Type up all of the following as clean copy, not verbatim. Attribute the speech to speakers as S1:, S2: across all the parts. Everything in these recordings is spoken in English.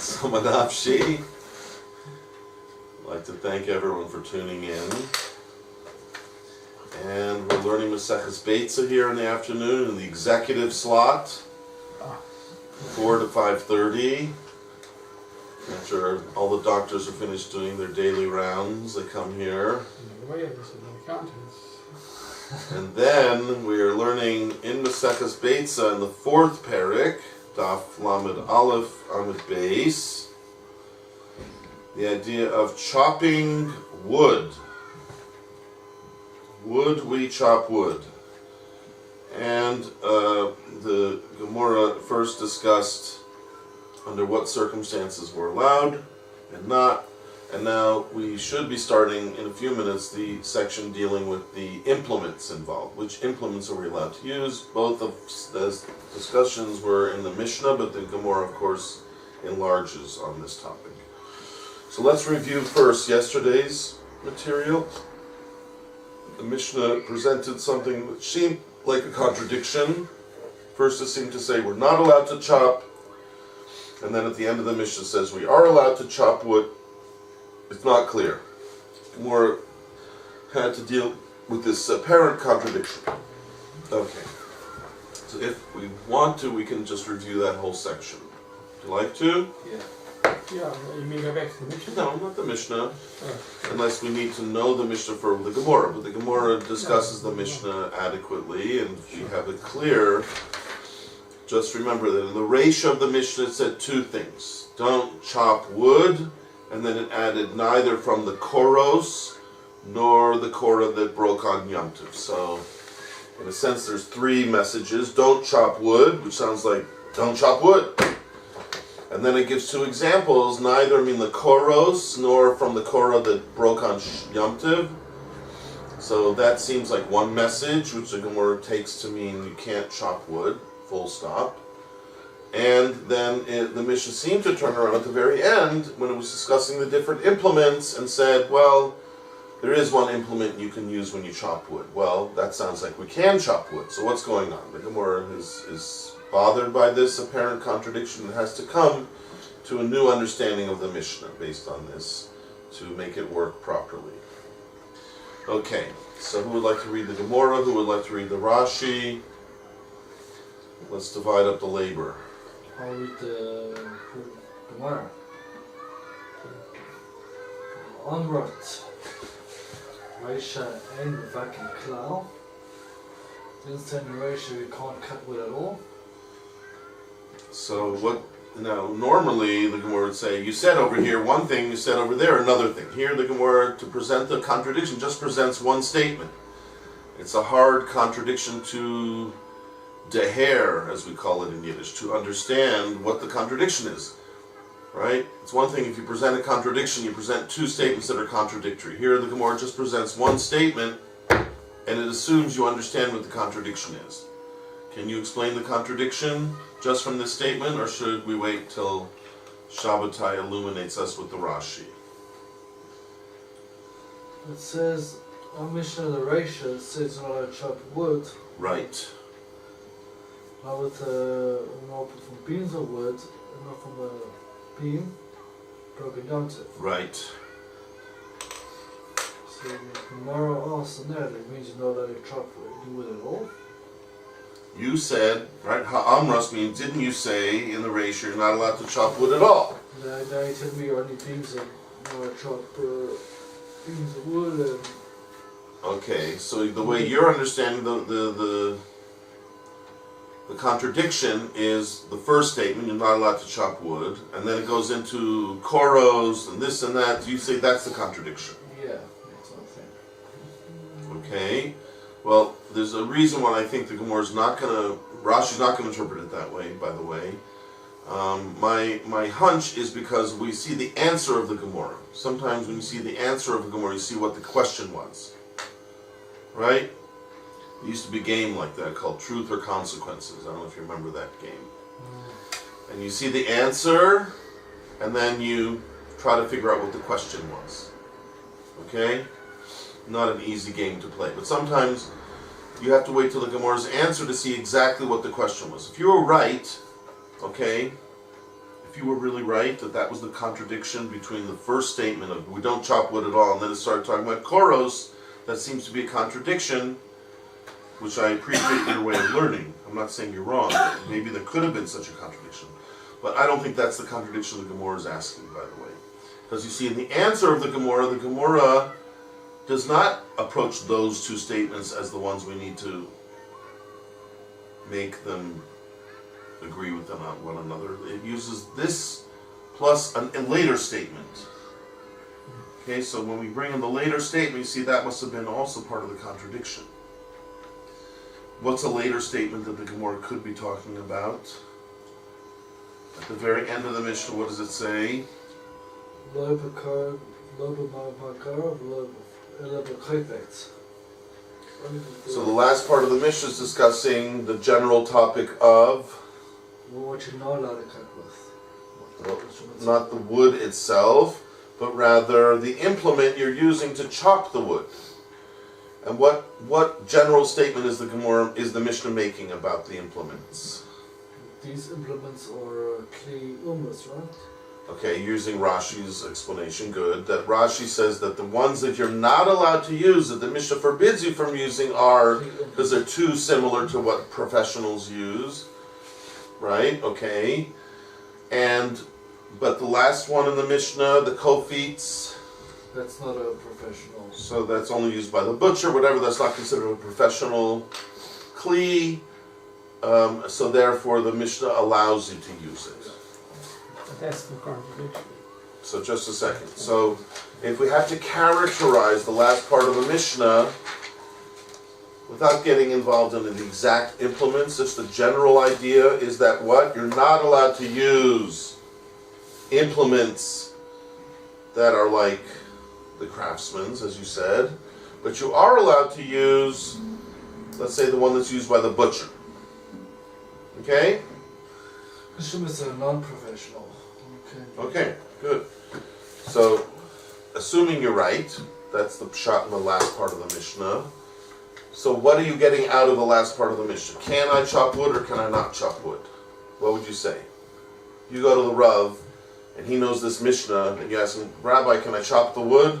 S1: Tsama Nafshi. I'd like to thank everyone for tuning in. And we're learning Maseches Beitsa here in the afternoon in the executive slot, 4 to 5:30. After all the doctors are finished doing their daily rounds, they come here. And then we are learning in Maseches Beitsa in the 4th parak, Daf Lamed Aleph Amud Beis, the idea of chopping wood. Would we chop wood? And the Gemora first discussed under what circumstances we're allowed and not. And now we should be starting in a few minutes the section dealing with the implements involved. Which implements are we allowed to use? Both of the discussions were in the Mishnah, but the Gemora, of course, enlarges on this topic. So let's review first yesterday's material. The Mishnah presented something that seemed like a contradiction. First it seemed to say we're not allowed to chop, and then at the end of the Mishnah says we are allowed to chop wood. It's not clear. Gemora had to deal with this apparent contradiction. Okay. So if we want to, we can just review that whole section. Would you like to?
S2: Yeah. Yeah, you mean go back to the Mishnah?
S1: No, not the Mishnah. Unless we need to know the Mishnah for the Gemora. But the Gemora discusses the Mishnah adequately, and we have it clear. Just remember that in the ratio of the Mishnah it said two things. Don't chop wood, and then it added neither from the koros nor the korah that broke on Yom Tov. So, in a sense, there's three messages. Don't chop wood, which sounds like don't chop wood. And then it gives two examples, neither mean the koros nor from the korah that broke on Yom Tov. So that seems like one message, which the Gemara takes to mean you can't chop wood, full stop. And then the Mishnah seemed to turn around at the very end when it was discussing the different implements and said, well, there is one implement you can use when you chop wood. Well, that sounds like we can chop wood. So what's going on? The Gemara is bothered by this apparent contradiction and has to come to a new understanding of the Mishnah based on this to make it work properly. Okay, so who would like to read the Gemora? Who would like to read the Rashi? Let's divide up the labor.
S3: I'll read the Gemara. Onward. Reisha and vacuum cloud. Didn't say in Reisha we can't cut wood at all.
S1: So what? Now, normally the Gemara would say, you said over here one thing, you said over there another thing. Here the Gemara, to present the contradiction, just presents one statement. It's a hard contradiction to deher, as we call it in Yiddish, to understand what the contradiction is. Right? It's one thing if you present a contradiction, you present two statements that are contradictory. Here the Gemara just presents one statement, and it assumes you understand what the contradiction is. Can you explain the contradiction just from this statement, or should we wait till Shabbatai illuminates us with the Rashi?
S3: It says, on Mishnah the Reisha, it says not allowed to chop wood.
S1: Right.
S3: Not from beams of wood, and not from a beam, broken Yom Tov.
S1: Right.
S3: So the Gemara asks in there, it means you're not allowed to chop wood at all.
S1: You said, right, ha'amras means, didn't you say in the ratio you're not allowed to chop wood at all?
S3: Now you tell me you're only beams of beams of wood and...
S1: Okay, so the way you're understanding the contradiction is the first statement, you're not allowed to chop wood, and then it goes into koros and this and that. You say that's the contradiction.
S3: Yeah, that's what I'm saying.
S1: Okay. Well, there's a reason why I think the Gemara is not going to, Rashi's not going to interpret it that way, by the way. My hunch is because we see the answer of the Gemara. Sometimes when you see the answer of the Gemara, you see what the question was. Right? There used to be a game like that called Truth or Consequences. I don't know if you remember that game. And you see the answer, and then you try to figure out what the question was. Okay? Not an easy game to play. But sometimes you have to wait till the Gemara's answer to see exactly what the question was. If you were right, okay, if if you were really right, that was the contradiction between the first statement of we don't chop wood at all, and then it started talking about koros, that seems to be a contradiction, which I appreciate your way of learning. I'm not saying you're wrong. Maybe there could have been such a contradiction. But I don't think that's the contradiction the Gemora is asking, by the way. Because you see, in the answer of the Gemora does not approach those two statements as the ones we need to make them agree with them on one another. It uses this plus a later statement. Okay, so when we bring in the later statement, you see that must have been also part of the contradiction. What's a later statement that the Gemora could be talking about? At the very end of the Mishnah, what does it say? So the last part of the Mishnah is discussing the general topic of
S3: what you're not allowed to cut with.
S1: Not the wood itself, but rather the implement you're using to chop the wood. And what general statement is the Mishnah making about the implements?
S3: These implements are kli umras, right?
S1: Okay, using Rashi's explanation, good. That Rashi says that the ones that you're not allowed to use, that the Mishnah forbids you from using, are because they're too similar to what professionals use, right? Okay, but the last one in the Mishnah, the kofitz,
S3: that's not a professional.
S1: So that's only used by the butcher, whatever. That's not considered a professional kli. So therefore, the Mishnah allows you to use it.
S2: But that's the contradiction.
S1: So just a second. So if we have to characterize the last part of the Mishnah without getting involved in the exact implements, just the general idea is that what? You're not allowed to use implements that are like the craftsman's, as you said, but you are allowed to use, let's say, the one that's used by the butcher. Okay?
S3: Yeshiva is a non-professional.
S1: Okay, good. So, assuming you're right, that's the shot in the last part of the Mishnah. So what are you getting out of the last part of the Mishnah? Can I chop wood or can I not chop wood? What would you say? You go to the Rav, and he knows this Mishnah, and you ask him, Rabbi, can I chop the wood?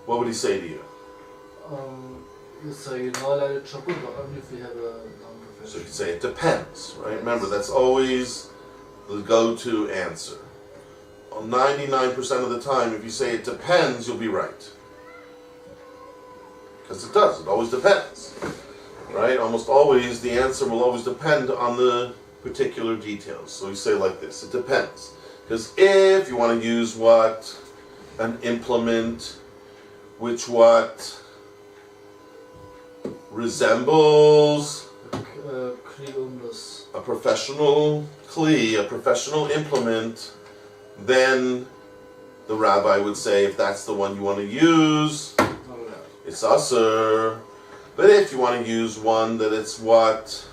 S1: What would he say to you?
S3: You say you're not allowed to chop wood, but only if you have a non-professional.
S1: So you could say it depends, right? Remember, that's always the go-to answer. 99% of the time, if you say it depends, you'll be right. Because it does, it always depends. Right? Almost always, the answer will always depend on the particular details. So you say like this, it depends. Because if you want to use what? An implement which what? Resembles a professional kli, a professional implement, then the rabbi would say if that's the one you want to use, it's asur. But if you want to use one that it's what?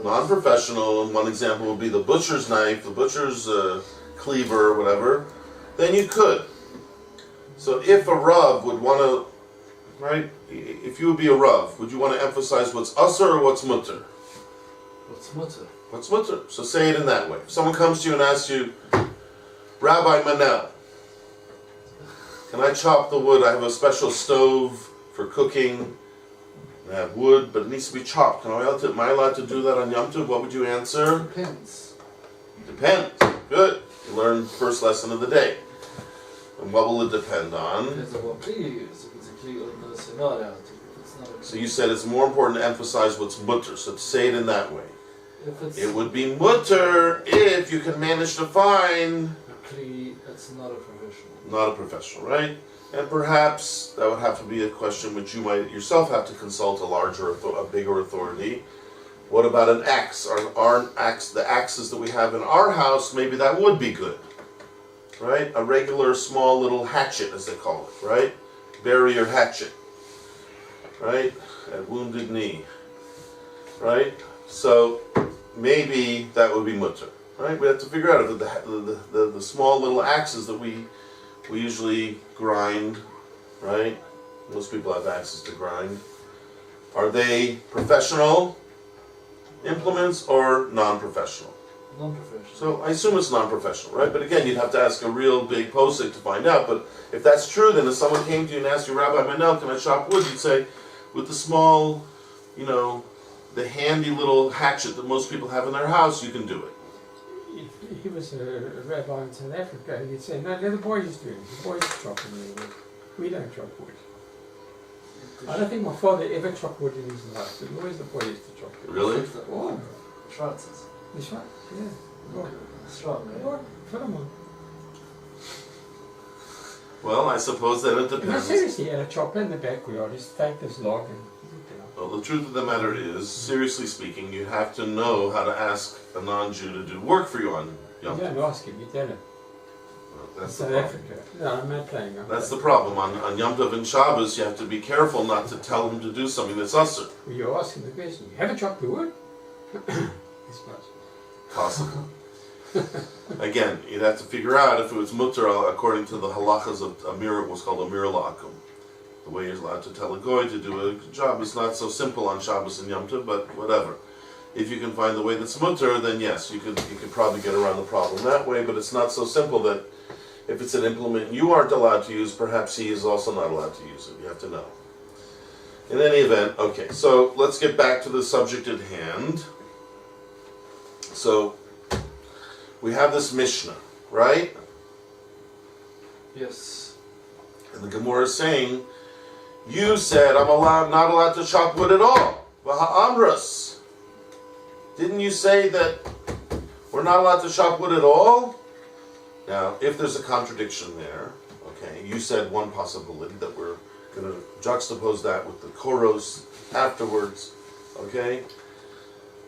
S1: Non-professional, and one example would be the butcher's knife, the butcher's cleaver, or whatever, then you could. So if a Rav would want to, right, if you would be a Rav, would you want to emphasize what's asur or what's mutter?
S3: What's mutter?
S1: What's mutter? So say it in that way. If someone comes to you and asks you, Rabbi Manel, can I chop the wood? I have a special stove for cooking. I have wood, but it needs to be chopped. Am I allowed to do that on Yom Tov? What would you answer?
S3: Depends.
S1: Depends. Good. You learned first lesson of the day. And what will it depend on?
S3: Depends on what kli you use. If it's a kli or no, so not allowed to. If it's not a kli.
S1: So you said it's more important to emphasize what's mutter. So say it in that way.
S3: If it's
S1: It would be mutter if you can manage to find
S3: a kli, it's not a professional.
S1: not a professional, right? And perhaps that would have to be a question which you might yourself have to consult a bigger authority. What about an axe? The axes that we have in our house, maybe that would be good, right? A regular small little hatchet, as they call it, right? Barrier hatchet, right? At wounded knee, right? So maybe that would be mutter, right? We have to figure out if the small little axes that we usually grind, right? Most people have axes to grind. Are they professional implements or non-professional?
S3: Non-professional.
S1: So I assume it's non-professional, right? But again, you'd have to ask a real big posik to find out. But if that's true, then if someone came to you and asked you, Rabbi Manel, can I chop wood? You'd say, with the small, the handy little hatchet that most people have in their house, you can do it.
S2: If he was a rabbi in South Africa, he'd say, no, let the boys do it. The boys chop wood. We don't chop wood. I don't think my father ever chopped wood in his life. It was always the boys to chop wood.
S1: Really?
S2: Oh,
S3: Schwarzes.
S2: that's right, yeah. Go on.
S3: Strong,
S2: Go
S3: eh?
S2: on, put 'em on.
S1: Well, I suppose that it
S2: No,
S1: depends.
S2: seriously, he had a chopper in the backyard. Just take this log and
S1: Well, the truth of the matter is, seriously speaking, you have to know how to ask a non-Jew to do work for you on Yom
S2: you
S1: Tov.
S2: don't ask him, you tell him.
S1: Well, that's the
S2: South
S1: problem.
S2: Africa. No, I'm not playing.
S1: That's the problem. On Yom Tov and Shabbos, you have to be careful not to tell him to do something that's usher.
S2: Well, you ask him the question, you haven't chopped the wood? He smiles.
S1: Possible. Again, you'd have to figure out if it was mutter according to the halachas of Amir, what's called Amir La'akum. The way you're allowed to tell a goy to do a job is not so simple on Shabbos and Yom Tov, but whatever. If you can find the way that's mutter, then yes, you could probably get around the problem that way, but it's not so simple that if it's an implement you aren't allowed to use, perhaps he is also not allowed to use it. You have to know. In any event, okay, so let's get back to the subject at hand. So, we have this Mishnah, right?
S3: Yes.
S1: And the Gemora is saying, you said I'm not allowed to chop wood at all. V'ha'amras. Didn't you say that we're not allowed to chop wood at all? Now, if there's a contradiction there, okay, you said one possibility that we're going to juxtapose that with the koros afterwards, okay?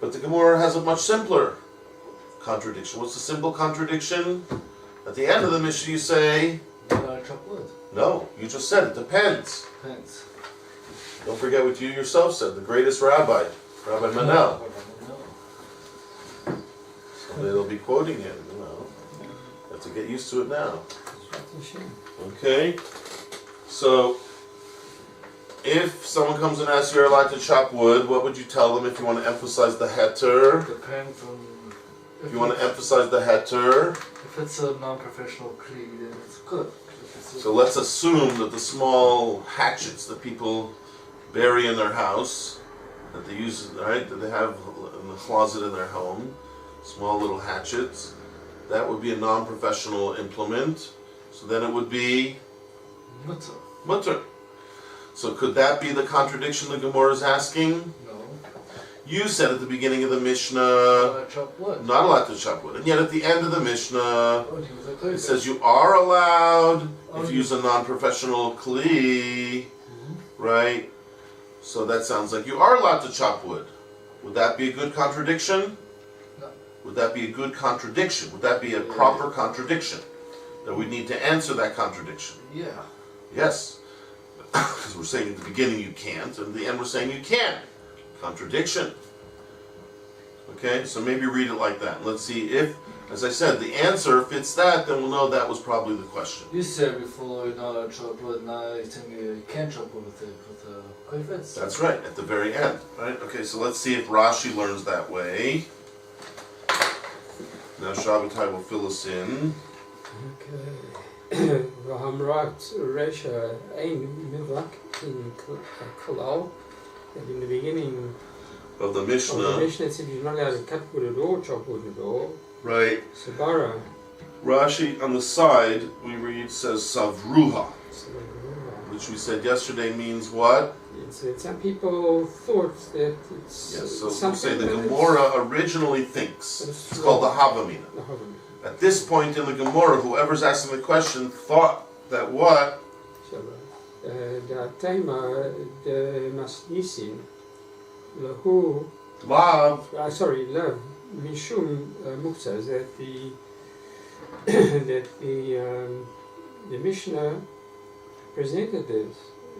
S1: But the Gemara has a much simpler contradiction. What's the simple contradiction? At the end of the Mishnah you say,
S3: Chop wood.
S1: no, you just said it depends.
S3: Depends.
S1: Don't forget what you yourself said, the greatest rabbi, Rabbi Manel. So they'll be quoting him, You have to get used to it now.
S2: That's a shame.
S1: Okay? So, if someone comes and asks you, you're allowed to chop wood, what would you tell them if you want to emphasize the heter?
S3: Depends on.
S1: If you want to emphasize the heter,
S3: If it's a non-professional cleat, then it's good.
S1: so let's assume that the small hatchets that people bury in their house, that they use, right, that they have in the closet in their home, small little hatchets, that would be a non-professional implement. So then it would be
S3: Mutter.
S1: mutter. So could that be the contradiction the Gemara is asking?
S3: No.
S1: You said at the beginning of the Mishnah,
S3: Chop wood.
S1: not allowed to chop wood. And yet at the end of the Mishnah,
S3: Oh, he was like,
S1: it says you are allowed if you use a non-professional kli, right? So that sounds like you are allowed to chop wood. Would that be a good contradiction?
S3: No.
S1: Would that be a good contradiction? Would that be a proper contradiction? That we need to answer that contradiction.
S3: Yeah.
S1: Yes. Because we're saying at the beginning you can't, and at the end we're saying you can. Contradiction. Okay, so maybe read it like that. Let's see if, as I said, the answer fits that, then we'll know that was probably the question.
S3: You said before you're not allowed to chop wood, now you think you can chop wood with the koifetz.
S1: That's right, at the very end. Right? Okay, so let's see if Rashi learns that way. Now Shabbatai will fill us in.
S2: Okay. V'hamrat Resha Ein Mivak in Kalal. And in the beginning
S1: Of the
S2: of the
S1: Mishnah.
S2: Mishnah, it said you're not allowed to cut wood at all, chop wood at all.
S1: Right.
S2: Sabara.
S1: Rashi on the side, we read, says Savruha,
S2: So,
S1: which we said yesterday means what?
S2: some people thought that it's
S1: Yes, so we
S2: something
S1: say the
S2: that
S1: Gemora originally thinks.
S2: But it's
S1: It's called the
S2: wrong.
S1: Havamina.
S2: the Havamina.
S1: At this point in the Gemora, whoever's asking the question thought that what?
S2: The tema the Masnisin lahu
S1: Lav.
S2: Lav Mishum Muktzah, that the Mishnah presented this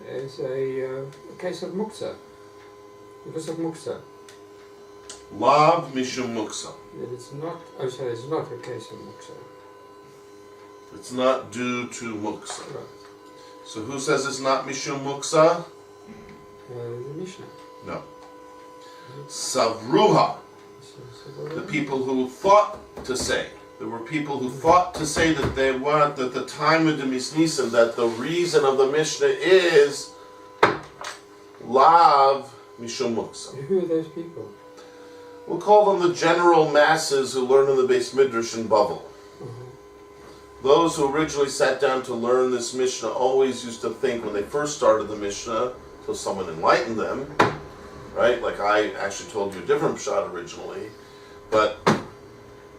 S2: as a case of Muktzah, because of Muktzah.
S1: Lav Mishum Muksa.
S2: That it's not, it's not a case of Muktzah.
S1: It's not due to Muksa.
S2: Right.
S1: So who says it's not Mishum
S2: The Mishnah.
S1: No. Savruha. The people who thought to say. There were people who thought to say that they want that the time of the Misnisim, that the reason of the Mishnah is Lav Mishum Muksa.
S2: Who are those people?
S1: We'll call them the general masses who learn in the Beis Midrash in Bavel. Those who originally sat down to learn this Mishnah always used to think when they first started the Mishnah, till someone enlightened them, right? Like I actually told you a different pshat originally, but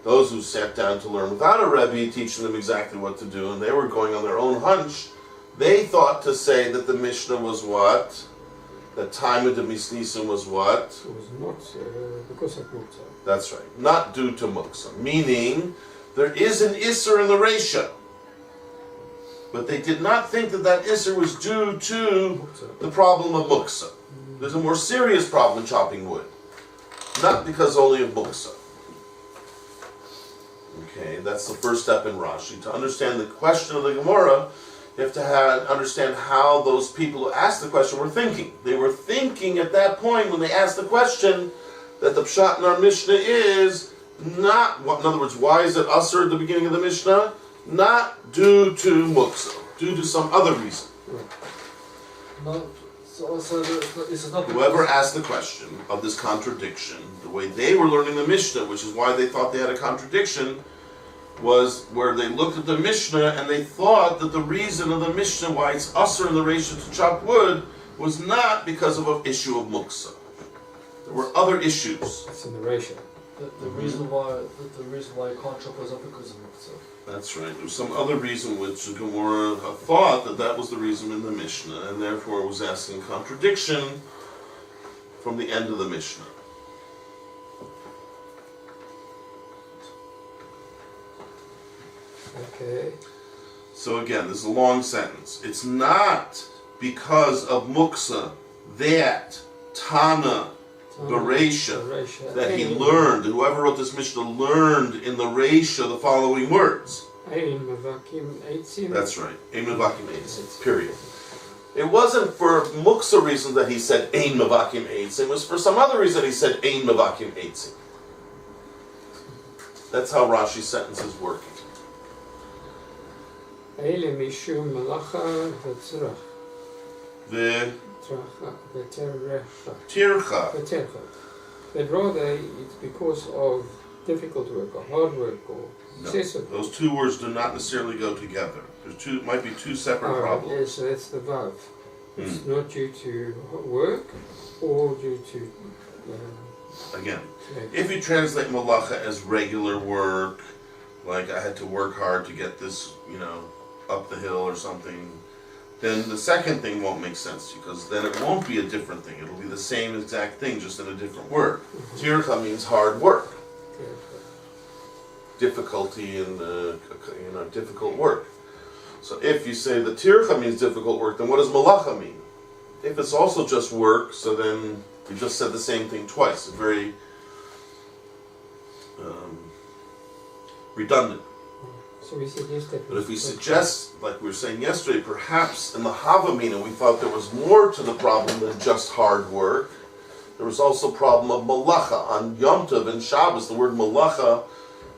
S1: those who sat down to learn without a Rebbe teaching them exactly what to do, and they were going on their own hunch, they thought to say that the Mishnah was what? That time of the Misnisim was what?
S2: It was not because of Muksa.
S1: That's right. Not due to Muksa. Meaning, there is an Isser in the Reisha. But they did not think that that Isser was due to the problem of Muksa. There's a more serious problem in chopping wood. Not because only of Muksa. Okay, that's the first step in Rashi. To understand the question of the Gemora, you have to understand how those people who asked the question were thinking. They were thinking at that point when they asked the question that the pshat in our Mishnah is not, in other words, why is it usher at the beginning of the Mishnah? Not due to muksa, due to some other reason.
S3: No, so it's not
S1: Whoever asked the question of this contradiction, the way they were learning the Mishnah, which is why they thought they had a contradiction, was where they looked at the Mishnah and they thought that the reason of the Mishnah why it's usher in the ratio to chop wood was not because of an issue of muksa. There were other issues.
S2: It's in the ratio.
S3: the reason why you can't chop was not because of muksa.
S1: That's right. There was some other reason which the Gemora thought that that was the reason in the Mishnah, and therefore it was asking contradiction from the end of the Mishnah.
S2: Okay.
S1: So again, this is a long sentence. It's not because of muksa that Tana Bereisha that he learned, whoever wrote this Mishnah learned in the Reisha the following words. That's right. Ein Mevakim Eitzim. Period. It wasn't for muksa reason that he said Ein Mevakim Eitzim. It was for some other reason he said Ein Mevakim Eitzim. That's how Rashi's sentence is working.
S2: Eile mishum malacha v'tzrach.
S1: Tircha.
S2: But rather it's because of difficult work or hard work or excessive.
S1: Those two words do not necessarily go together. There's might be two separate problems.
S2: Yes, so that's the vav. It's not due to work or due to...
S1: Again, if you translate malacha as regular work, like I had to work hard to get this, up the hill or something, then the second thing won't make sense because then it won't be a different thing. It'll be the same exact thing, just in a different word. Tircha means hard work. Difficulty and difficult work. So if you say the tircha means difficult work, then what does malacha mean? If it's also just work, so then you just said the same thing twice. It's very redundant.
S2: So we suggest that.
S1: But if we suggest, like we were saying yesterday, perhaps in the Havamina we thought there was more to the problem than just hard work. There was also a problem of malacha. On Yom Tov and Shabbos, the word malacha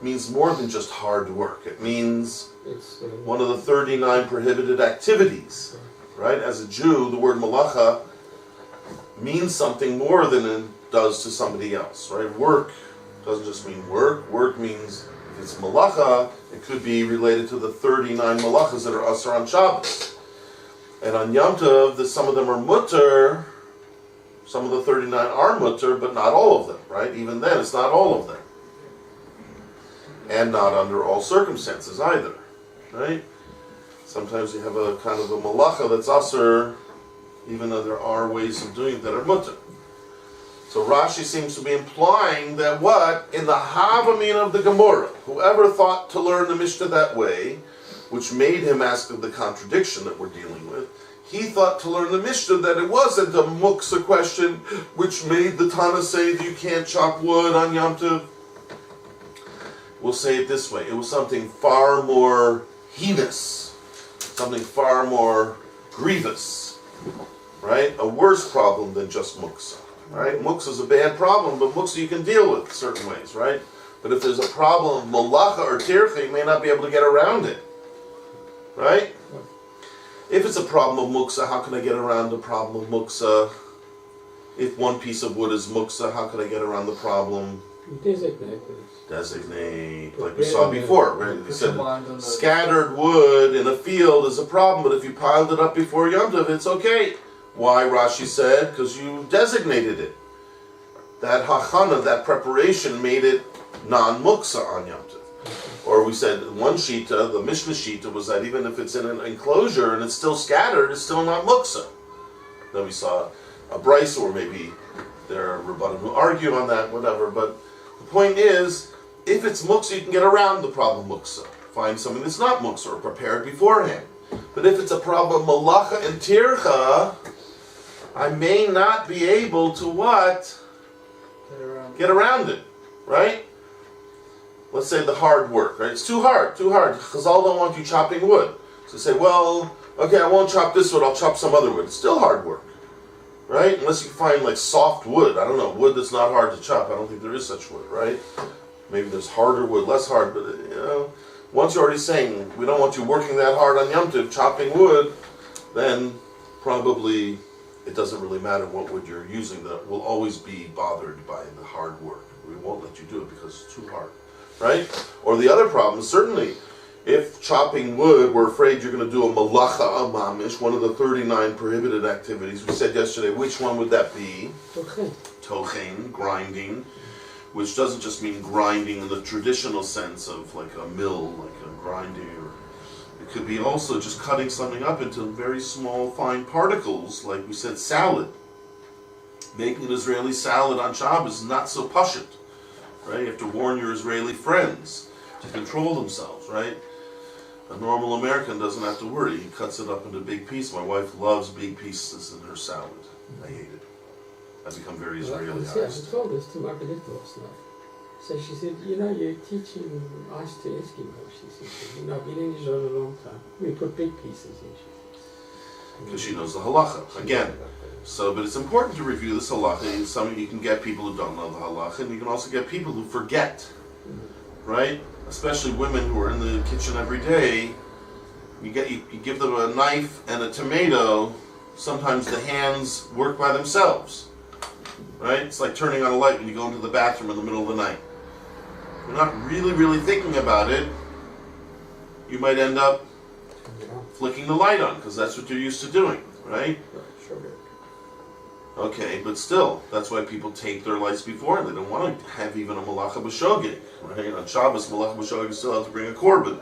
S1: means more than just hard work. It means
S2: it's
S1: one of the 39 prohibited activities. Right? As a Jew, the word malacha means something more than it does to somebody else. Right? Work doesn't just mean work. Work means, if it's malacha, it could be related to the 39 malachas that are asur on Shabbos. And on Yom Tov, some of them are mutter. Some of the 39 are mutter, but not all of them. Right? Even then, it's not all of them. And not under all circumstances either, right? Sometimes you have a kind of a malacha that's asur, even though there are ways of doing it that are mutter. So Rashi seems to be implying that what? In the Havamin of the Gemora, whoever thought to learn the Mishnah that way, which made him ask of the contradiction that we're dealing with, he thought to learn the Mishnah that it wasn't a muksa question, which made the Tana say that you can't chop wood on Yom Tov. We'll say it this way, it was something far more heinous, something far more grievous, right? A worse problem than just muksa. right? Muksa is a bad problem, but muksa you can deal with certain ways, right? But if there's a problem of malacha or tircha, you may not be able to get around it, right? If it's a problem of muksa, how can I get around the problem of muksa? If one piece of wood is muksa, how can I get around the problem? Designate, like we saw before, right? We said scattered wood in a field is a problem, but if you piled it up before Yom Tov, it's okay. Why? Rashi said, because you designated it. That hachana, that preparation, made it non-muksa on Yom Tov. Or we said one shita, the Mishnah shita, was that even if it's in an enclosure and it's still scattered, it's still not muksa. Then we saw a brisa, or maybe there are rabbanim who argue on that, whatever. But the point is, if it's muksa, you can get around the problem muksa. Find something that's not muksa, or prepared beforehand. But if it's a problem malacha and tircha, I may not be able to what? Get around it, right? Let's say the hard work, right? It's too hard. Chazal don't want you chopping wood. So say, well, okay, I won't chop this wood, I'll chop some other wood. It's still hard work, right? Unless you find like soft wood. I don't know, wood that's not hard to chop. I don't think there is such wood, right? Maybe there's harder wood, less hard, but you know, once you're already saying, we don't want you working that hard on Yom Tov, chopping wood, then probably it doesn't really matter what wood you're using. That will always be bothered by the hard work. We won't let you do it because it's too hard, right? Or the other problem, certainly, if chopping wood, we're afraid you're going to do a malacha amamish, one of the 39 prohibited activities. We said yesterday, which one would that be? Tochen, grinding, which doesn't just mean grinding in the traditional sense of like a mill, like a grinding, or it could be also just cutting something up into very small, fine particles, like we said, salad. Making an Israeli salad on Shabbos is not so pashut, right? You have to warn your Israeli friends to control themselves, right? A normal American doesn't have to worry. He cuts it up into big pieces. My wife loves big pieces in her salad. I hate it. I've become very Israeli-ized.
S2: I told this to my Benedicta last night. So she said, you know, you're teaching ice to Eskimos. She said, you know, I've been in Israel a long time. We put big pieces in.
S1: Because she knows the halacha. Again, so, but it's important to review this halacha. Some you can get people who don't know the halacha, and you can also get people who forget, right? Especially women who are in the kitchen every day. You give them a knife and a tomato. Sometimes the hands work by themselves, right? It's like turning on a light when you go into the bathroom in the middle of the night. You're not really thinking about it. You might end up flicking the light on because that's what you're used to doing, right? Okay, but still, that's why people tape their lights before, and they don't want to have even a malacha b'shogeg, right? On Shabbos, malacha b'shogeg, you still have to bring a korban.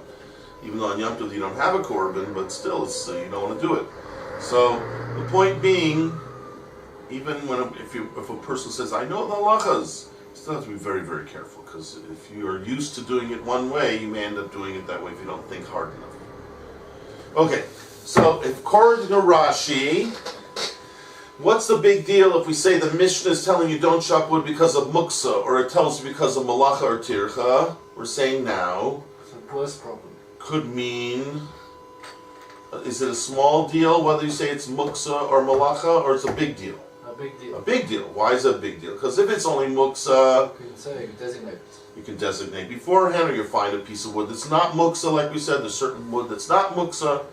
S1: Even though on Yom Tov you don't have a korban, but still, it's, you don't want to do it. So, the point being, even when if a person says, I know the halachas, you still have to be very careful, because if you are used to doing it one way, you may end up doing it that way if you don't think hard enough. Okay, so if according to Rashi, what's the big deal if we say the Mishnah is telling you don't chop wood because of muksa, or it tells you because of malacha or tircha? We're saying now,
S3: it's a worse problem.
S1: Could mean, is it a small deal whether you say it's muksa or malacha, or it's a big deal?
S3: A big deal.
S1: A big deal. Why is it a big deal? Because if it's only muksa,
S3: You can say, you can designate.
S1: you can designate beforehand, or you find a piece of wood that's not muksa, like we said, there's certain wood that's not muksa,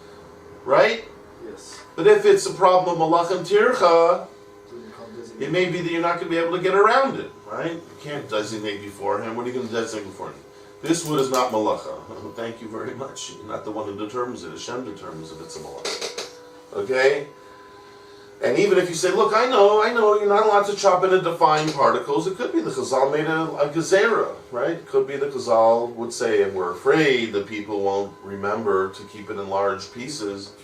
S1: right?
S3: Yes.
S1: But if it's a problem of malacha and tircha,
S3: So you can't designate.
S1: it may be that you're not going to be able to get around it, right? You can't designate beforehand. What are you going to designate beforehand? This wood is not malacha. Thank you very much. You're not the one who determines it. Hashem determines if it's a malacha. Okay? And even if you say, look, I know, you're not allowed to chop it into fine particles. It could be the Chazal made a gezerah, right? It could be the Chazal would say, and we're afraid that people won't remember to keep it in large pieces.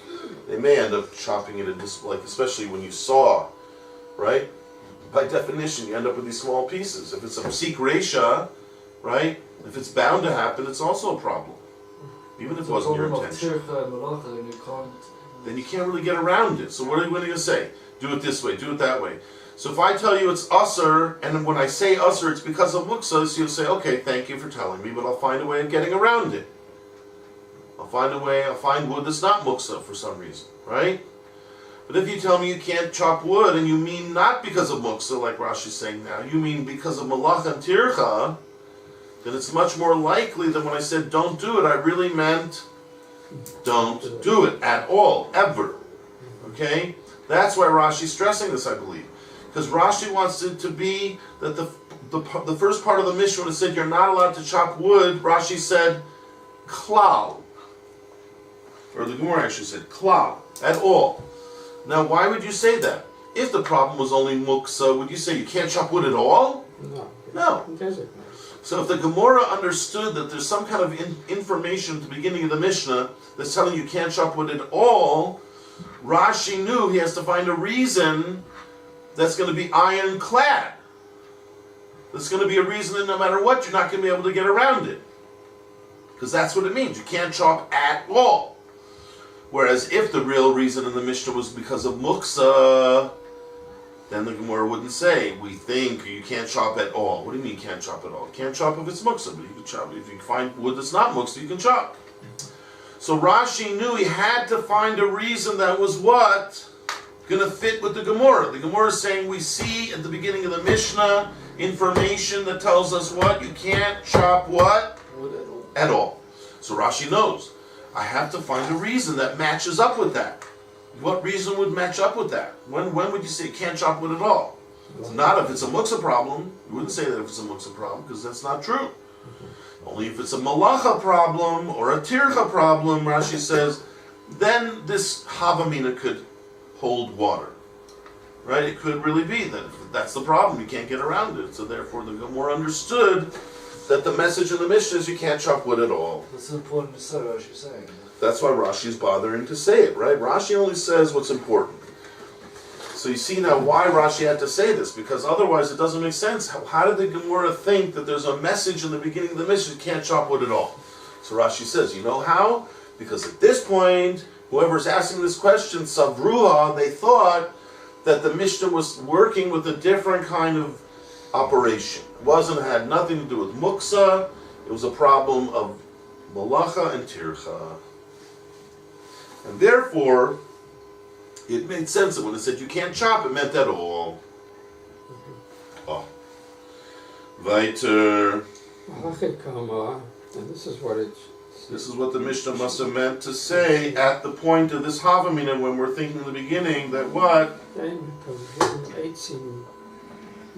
S1: They may end up chopping it in this, like, especially when you saw, right? By definition, you end up with these small pieces. If it's a psik resha, right? If it's bound to happen, it's also a problem. Even if it wasn't your intention. Then you can't really get around it. So what are you going to say? Do it this way, do it that way. So if I tell you it's usser, and when I say usser, it's because of muksa, so you'll say, okay, thank you for telling me, but I'll find a way of getting around it. I'll find wood that's not muksa for some reason, right? But if you tell me you can't chop wood, and you mean not because of muksa, like Rashi's saying now, you mean because of malacha and tircha, then it's much more likely that when I said don't do it, I really meant don't do it at all, ever. Okay? That's why Rashi's stressing this, I believe. Because Rashi wants it to be that the first part of the Mishnah, when it said you're not allowed to chop wood, Rashi said klal. Or the Gemora actually said klal, at all. Now, why would you say that? If the problem was only muksa, would you say you can't chop wood at all? No. So if the Gemora understood that there's some kind of information at the beginning of the Mishnah that's telling you can't chop wood at all, Rashi knew he has to find a reason that's going to be ironclad. There's going to be a reason that no matter what, you're not going to be able to get around it. Because that's what it means. You can't chop at all. Whereas if the real reason in the Mishnah was because of muksa, then the Gemara wouldn't say, we think you can't chop at all. What do you mean you can't chop at all? You can't chop if it's muksa, but you can chop. If you find wood that's not muksa, you can chop. So Rashi knew he had to find a reason that was what? Going to fit with the Gemara. The Gemara is saying we see at the beginning of the Mishnah information that tells us what? You can't chop what? At all. So Rashi knows. I have to find a reason that matches up with that. What reason would match up with that? When would you say you can't chop wood at all? It's not if it's a muksa problem. You wouldn't say that if it's a muksa problem, because that's not true. Only if it's a malacha problem or a tircha problem, Rashi says, then this havamina could hold water. Right? It could really be that if that's the problem, you can't get around it. So therefore the Gemara understood that the message in the Mishnah is you can't chop wood at all.
S3: That's important to say, Rashi's saying.
S1: That's why Rashi's bothering to say it, right? Rashi only says what's important. So you see now why Rashi had to say this, because otherwise it doesn't make sense. How did the Gemara think that there's a message in the beginning of the Mishnah, you can't chop wood at all? So Rashi says, you know how? Because at this point, whoever's asking this question, Savruha, they thought that the Mishnah was working with a different kind of operation. It had nothing to do with muksa. It was a problem of malacha and tircha. And therefore, it made sense that when it said you can't chop, it meant at all. Oh. Weiter.
S2: And this is what it's...
S1: This is what the Mishnah must have meant to say at the point of this Havamina when we're thinking in the beginning that what?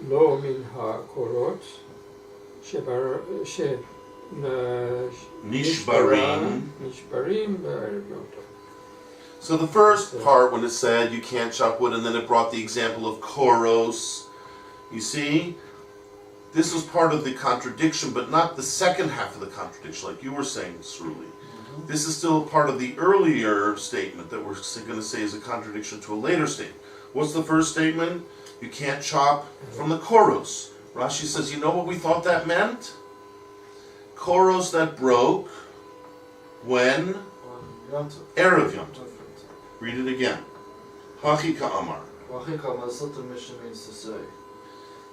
S2: לא מן הקורות
S1: נשברים
S2: בערב יום טוב.
S1: So the first part when it said you can't chop wood, and then it brought the example of koros, you see, this was part of the contradiction, but not the second half of the contradiction, like you were saying, Sruli. This is still part of the earlier statement that we're going to say is a contradiction to a later statement. What's the first statement? You can't chop from the koros. Rashi says, you know what we thought that meant? Koros that broke when? Erev Yom Tov. Read it again. Hachi ka'amar.
S3: Hachi ka'amar, that's what the Mishnah means to say.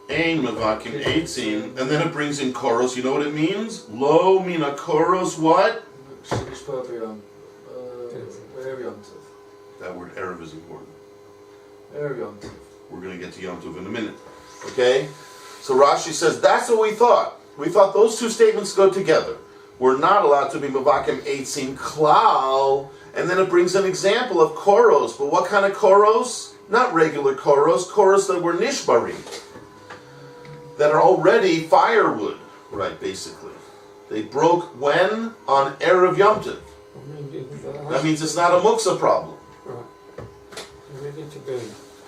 S1: Ein mevakim eitzim, and then it brings in koros. You know what it means? Lo mina koros what? That word erev is important.
S3: Erev Yom Tov.
S1: We're going to get to Yom Tov in a minute. Okay? So Rashi says, that's what we thought. We thought those two statements go together. We're not allowed to be Mavakim Eitzim Klal. And then it brings an example of koros. But what kind of koros? Not regular koros. Koros that were nishbarim. That are already firewood. Right, basically. They broke when? On Erev Yom Tov. That means it's not a muksa problem.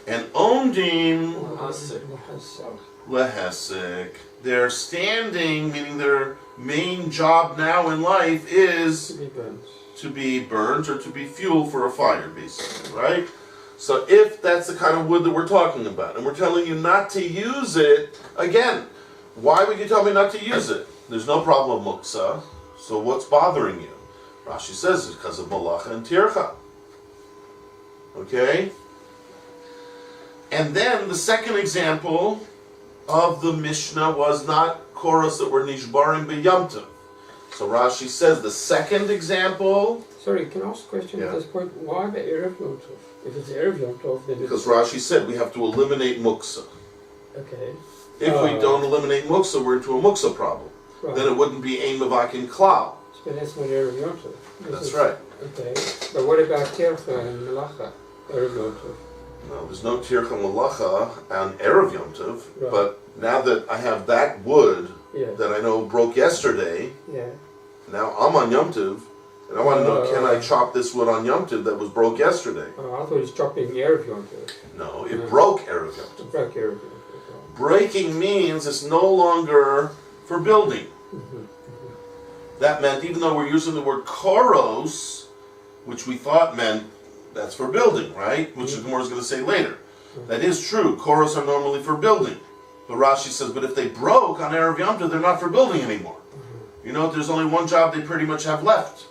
S1: And omdim lehesek. They're standing, meaning their main job now in life is to be burnt or to be fuel for a fire, basically, right? So if that's the kind of wood that we're talking about, and we're telling you not to use it, again, why would you tell me not to use it? There's no problem with muksa, so what's bothering you? Rashi says it's because of malacha and tircha. Okay? And then the second example of the Mishnah was not koros that were nishbarim b'yom tov. So Rashi says the second example...
S2: Sorry, can I ask a question at this point? Why the Erev Yom Tov? If it's Erev Yom Tov, then
S1: Because Rashi said we have to eliminate muksa.
S2: okay.
S1: If we don't eliminate muksa, we're into a muksa problem.
S2: Right.
S1: Then it wouldn't be ein mevakin klal.
S2: But that's not Erev Yom Tov.
S1: That's right.
S2: Okay. But what about Tircha and Melacha? Erev Yom Tov.
S1: No, there's no tircha malacha on Erev Yom Tov,
S2: Right.
S1: but now that I have that wood
S2: Yeah.
S1: that I know broke yesterday,
S2: Yeah.
S1: now I'm on Yom Tov, and I want to know, can I chop this wood on Yom Tov that was broke yesterday?
S2: Oh, I thought he was chopping Erev Yom Tov.
S1: No, it
S2: No.
S1: broke Erev Yom Tov.
S2: It broke Erev Yom Tov.
S1: Breaking means it's no longer for building.
S2: Mm-hmm.
S1: That meant, even though we're using the word koros, which we thought meant that's for building, right? Which the Gemora is going to say later. That is true. Koros are normally for building. But Rashi says, but if they broke on Erev Yom Tov, they're not for building anymore. You know, there's only one job they pretty much have left.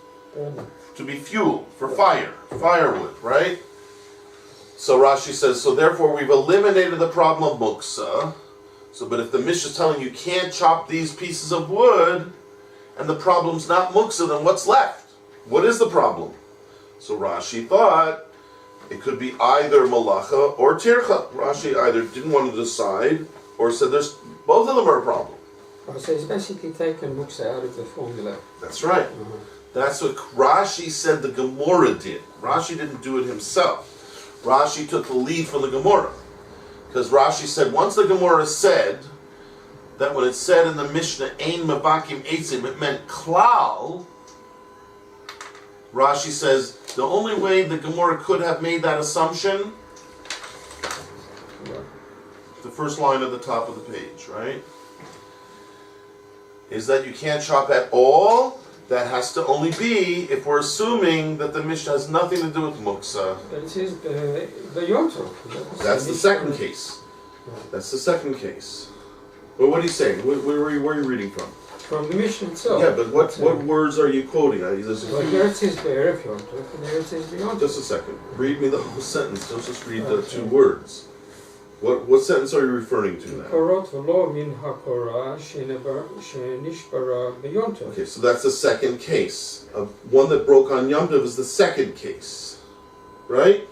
S1: To be fuel for fire, firewood, right? So Rashi says, so therefore we've eliminated the problem of muksa. So, but if the Mishnah is telling you can't chop these pieces of wood, and the problem's not muksa, then what's left? What is the problem? So Rashi thought it could be either malacha or tircha. Rashi either didn't want to decide, or said there's both of them are a problem.
S2: Oh, so he's basically taken Muksa out of the formula.
S1: That's right. That's what Rashi said the Gemora did. Rashi didn't do it himself. Rashi took the lead from the Gemora. Because Rashi said, once the Gemora said that when it said in the Mishnah, Ein Mevakim Eitzim, it meant klal, Rashi says, the only way the Gemora could have made that assumption, the first line at the top of the page, right? Is that you can't chop at all. That has to only be if we're assuming that the Mishnah has nothing to do with muksa.
S2: But it says the Yom Tov.
S1: That's the second case. That's the second case. Well, what are you saying? Where are you reading from?
S2: From the Mishnah itself.
S1: Yeah, but what words are you quoting?
S2: Well, here it says Be'erev Yom Tov, and there it says the Yom Tov.
S1: Just a second. Read me the whole sentence. Don't just read the two words. What sentence are you referring to now?
S2: Korot v'lo min hakora shenishbara b'Yom Tov.
S1: Okay, so that's the second case. One that broke on Yom Tov is the second case. Right?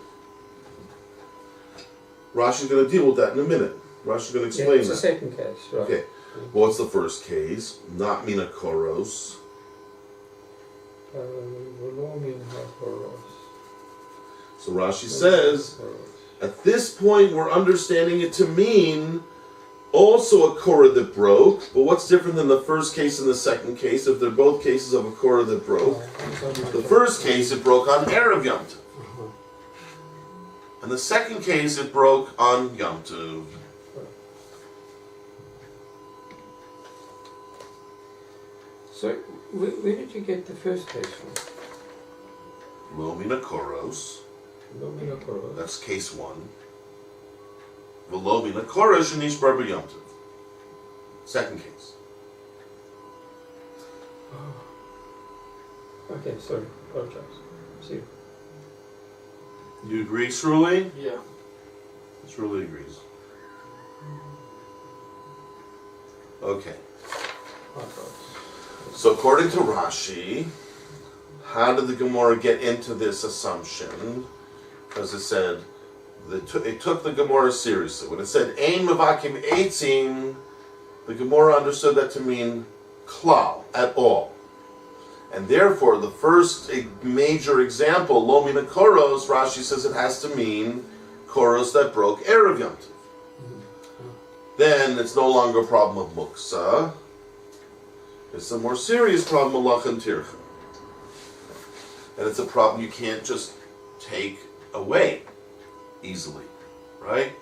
S1: Rashi's going to deal with that in a minute. Rashi's going to explain
S2: it's
S1: that.
S2: the second case, right?
S1: Okay. Well, what's the first case? Not mina koros.
S2: V'lo min hakoros.
S1: So Rashi says, at this point we're understanding it to mean also a korah that broke. But what's different than the first case and the second case if they're both cases of a korah that broke? The first case it broke on Erev Yom Tov. And the second case it broke on Yom Tov.
S2: So, where did you get the first case from?
S1: Lo mina koros.
S2: V'lo min hakoros.
S1: That's case one. V'lo mina koros shenishbar b'Yom Tov. Second case.
S2: Okay, sorry, apologize. See.
S1: You agree, Sruli?
S3: Yeah.
S1: Sruli agrees. Okay. So according to Rashi, how did the Gemora get into this assumption? Because it said, it took the Gemora seriously. When it said, Ein Mevakim Eitzim, the Gemora understood that to mean klal, at all. And therefore, the first major example, Lo mina koros, Rashi says it has to mean koros that broke Erev Yom Tov. Then it's no longer a problem of muksa. It's a more serious problem, malach and tircha. And it's a problem you can't just take away easily, right?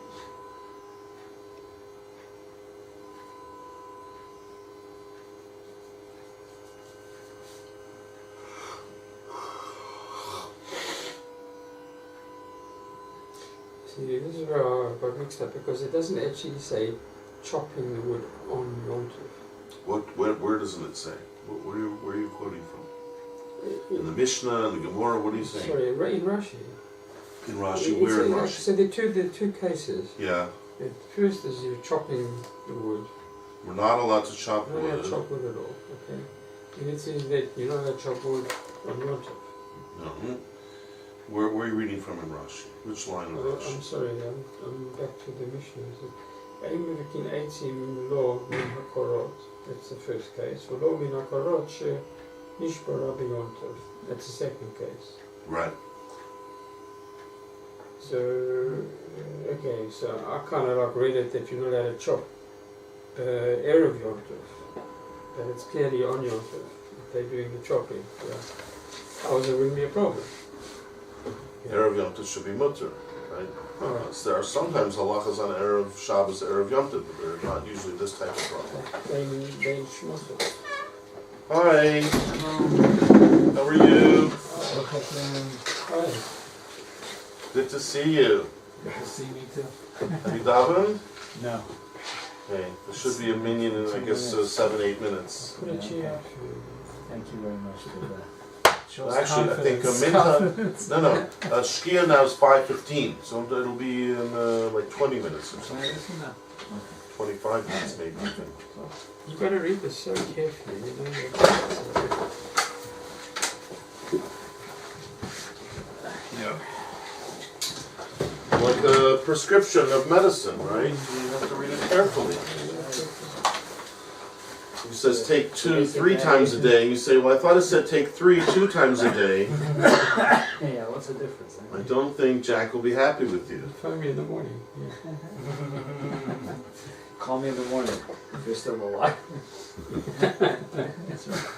S2: See, this is where I got mixed up because it doesn't actually say chopping the wood on Yom Tov.
S1: Where doesn't it say? Where are you quoting from? In the Mishnah, in the Gemora, what are you saying?
S2: Sorry, in Rashi.
S1: In Rashi, where in Rashi?
S2: So there are two cases.
S1: Yeah.
S2: The first is you're chopping the wood.
S1: We're not allowed to chop
S2: You're not allowed
S1: wood.
S2: to chop wood at all, okay? And it says that you're not allowed to chop wood on Yom Tov.
S1: No. Where are you reading from in Rashi? Which line of
S2: I'm
S1: Rashi?
S2: sorry, I'm back to the Mishnah. Ein mevikin eitzim lo min hakorot. That's the first case. Lo min hakorot she nishbara b'yontov. That's the second case.
S1: Right.
S2: So, okay, so I kind of like read it that you're not allowed to chop Erev Yontov, but it's clearly on Yontov. They're doing the chopping. Yeah. How's it wouldn't be a problem?
S1: Erev Yom Tov should be mutter, right?
S2: Alright.
S1: So there are sometimes halachas on Erev Shabbos, Erev Yom Tov, but they're not usually this type of problem.
S2: They shmosel.
S1: Hi. How are you?
S2: Hi.
S1: Good to see you.
S4: Good to see me too.
S1: Have you davened?
S4: No.
S1: Okay, there should be a minion in, I guess, 7-8 minutes.
S2: Put a chair up.
S4: Thank you very much for that. Shows
S1: Actually, I think a
S4: confidence.
S1: mincha. No. Shkia now is 5:15, so it'll be in like 20 minutes or something. 25 minutes maybe. I think.
S2: You've got to read this so carefully, you know.
S4: Yeah.
S1: Like a prescription of medicine, right? You have to read it carefully. It says take 2 3 times a day. You say, well, I thought it said take 3 2 times a day.
S4: Yeah, what's the difference?
S1: I don't think Jack will be happy with you.
S2: Phone me in the morning. Yeah.
S4: Call me in the morning if you're still alive.
S2: That's right.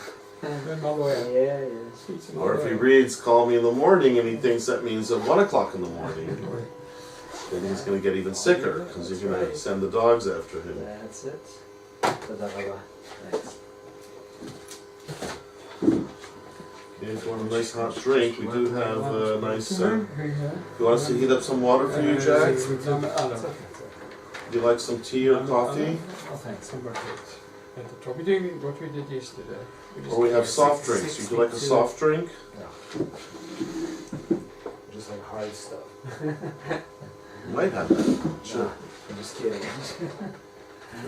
S2: I'm my lawyer.
S4: Yeah.
S2: Speak to my
S1: Or if he
S2: lawyer.
S1: reads call me in the morning and he thinks that means at 1 o'clock in the morning, then he's going to get even sicker because you're going to send the dogs after him.
S4: That's it. Thanks.
S1: Okay, if you want a nice hot drink, we do have a nice. You
S2: You
S1: want us to heat up some water for you, Jack? Do you like some tea or coffee?
S4: Oh, thanks.
S2: Some buckets at the top. We're doing what we did yesterday.
S1: Or we have soft drinks. Would you like a soft drink?
S4: Just like hard stuff.
S1: You might have that. Sure.
S4: Nah, I'm just kidding.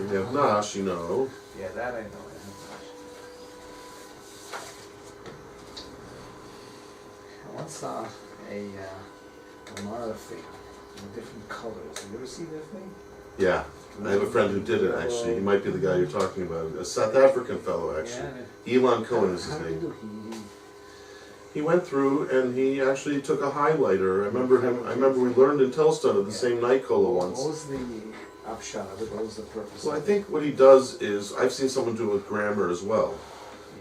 S1: We have Nash, you know.
S4: Yeah, that I know. I once saw a Gemora thing in different colors. Have you ever seen that thing?
S1: Yeah. I have a friend who did it, actually. He might be the guy you're talking about. A South African fellow, actually. Elon Cohen is his
S4: How did he
S1: name.
S4: do?
S1: He went through and he actually took a highlighter. I remember we learned in Telstone at the same night cola
S4: What
S1: once.
S4: was the upshot of it? What was the purpose
S1: Well, I
S4: of it?
S1: think what he does is, I've seen someone do it with grammar as well.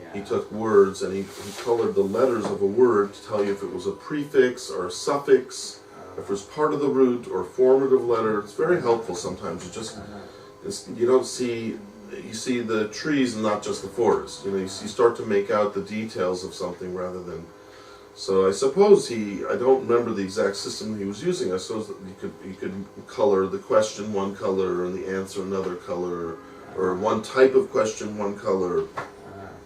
S4: Yeah.
S1: He took words and he colored the letters of a word to tell you if it was a prefix or a suffix, if it was part of the root or formative letter. It's very helpful sometimes. You don't see, you see the trees and not just the forest. You know, you start to make out the details of something rather than. So I suppose I don't remember the exact system he was using. I suppose that you could color the question one color and the answer another color, or one type of question one color.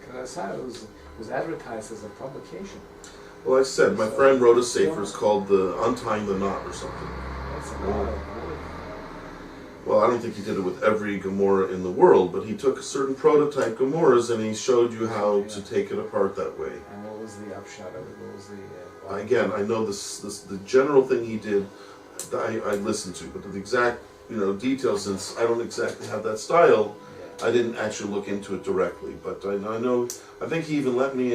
S4: Because I saw it was advertised as a publication.
S1: Well, I said, my friend wrote a sefer, it's called the Untying the Knot or something.
S4: That's a lot of
S1: Well, I don't think he did it with every Gemora in the world, but he took certain prototype Gemoras and he showed you how to take it apart that way.
S4: And what was the upshot of it? What was the...
S1: Again, I know the general thing he did, I listened to, but the exact details, since I don't exactly have that style, I didn't actually look into it directly. But I know, I think he even let me,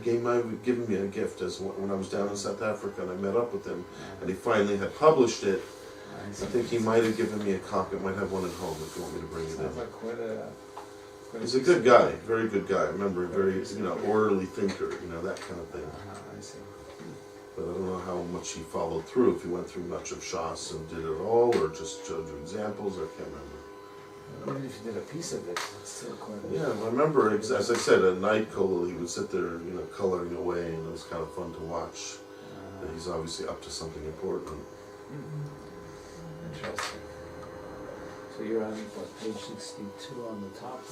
S1: given me a gift when I was down in South Africa and I met up with him, and he finally had published it. I think he might have given me a copy. I might have one at home if you want me to bring it
S4: Sounds
S1: in.
S4: like quite a
S1: He's a good guy, very good guy. I remember, very orderly thinker, that kind of thing.
S4: I see.
S1: But I don't know how much he followed through. If he went through much of Shas and did it all, or just showed you examples. I can't remember.
S4: Even if you did a piece of it, it's still quite a...
S1: Yeah, I remember. As I said, at night, Kolo, he would sit there, coloring away, and it was kind of fun to watch. And he's obviously up to something important.
S4: Interesting. So you're on what, page 62 on the top?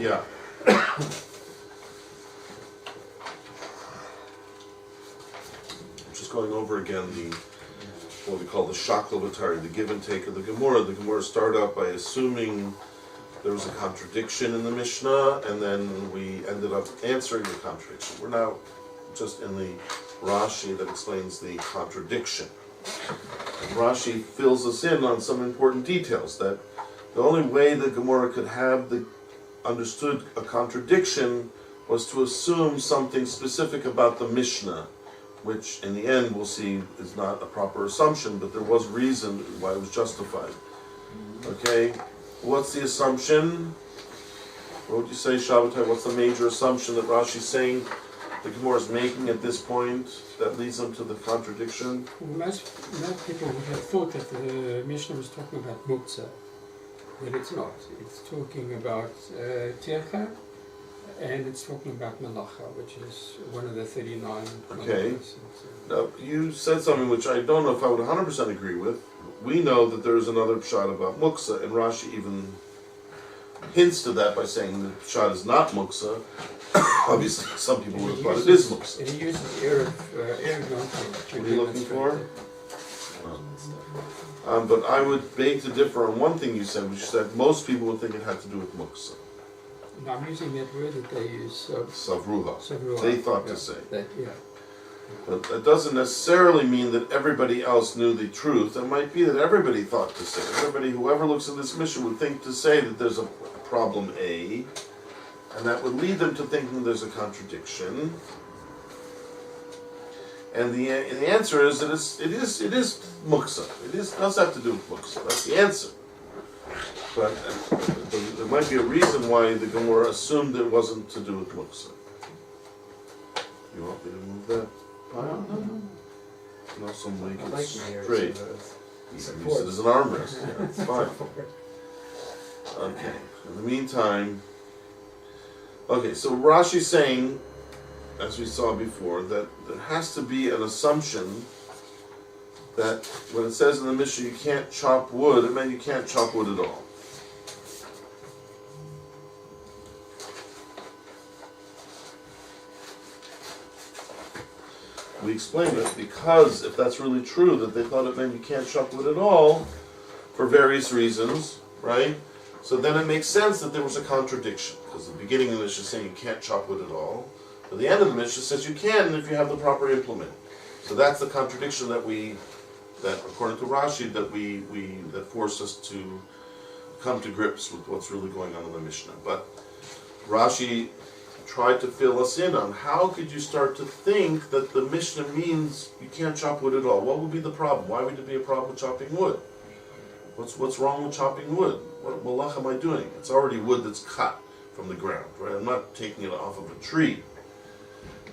S1: Yeah. Just going over again what we call the shaklovatari, the give and take of the Gemora. The Gemora started out by assuming there was a contradiction in the Mishnah, and then we ended up answering the contradiction. We're now just in the Rashi that explains the contradiction. And Rashi fills us in on some important details, that the only way the Gemora could have understood a contradiction was to assume something specific about the Mishnah, which in the end we'll see is not a proper assumption, but there was reason why it was justified. Okay, what's the assumption? What would you say, Shabbatai? What's the major assumption that Rashi's saying the Gemara is making at this point that leads them to the contradiction?
S2: Most people would have thought that the Mishnah was talking about muktzah, but it's not. It's talking about tircha, and it's talking about malacha, which is one of the 39.
S1: Okay.
S2: malachas.
S1: Now, you said something which I don't know if I would 100% agree with. We know that there is another pshat about muktzah, and Rashi even hints to that by saying the pshat is not muktzah. Obviously, some people would have thought it is muktzah.
S2: And he uses Erev
S1: What are you looking for? But I would beg to differ on one thing you said, which is that most people would think it had to do with muktzah.
S2: No, I'm using that word that they use.
S1: Savruha.
S2: Savruha.
S1: They thought
S2: Yeah,
S1: to say.
S2: yeah.
S1: But that doesn't necessarily mean that everybody else knew the truth. It might be that everybody thought to say. Everybody, whoever looks at this mission, would think to say that there's a problem A, and that would lead them to thinking there's a contradiction. And the answer is that it is muktzah. Does have to do with muktzah. That's the answer. But there might be a reason why the Gemara assumed it wasn't to do with muktzah. You want me to move that? No, some way
S4: I'd like to hear
S1: straight.
S4: it.
S1: Use it as an armrest. Yeah, it's fine. Okay. In the meantime, okay. So Rashi's saying, as we saw before, that there has to be an assumption that when it says in the Mishnah you can't chop wood, it means you can't chop wood at all. We explained it because if that's really true, that they thought it meant you can't chop wood at all, for various reasons, right? So then it makes sense that there was a contradiction, because the beginning of the Mishnah is saying you can't chop wood at all, but the end of the Mishnah says you can if you have the proper implement. So that's the contradiction that according to Rashi, that forced us to come to grips with what's really going on in the Mishnah. But Rashi tried to fill us in on how could you start to think that the Mishnah means you can't chop wood at all. What would be the problem? Why would there be a problem with chopping wood? What's wrong with chopping wood? What malach am I doing? It's already wood that's cut from the ground, right? I'm not taking it off of a tree.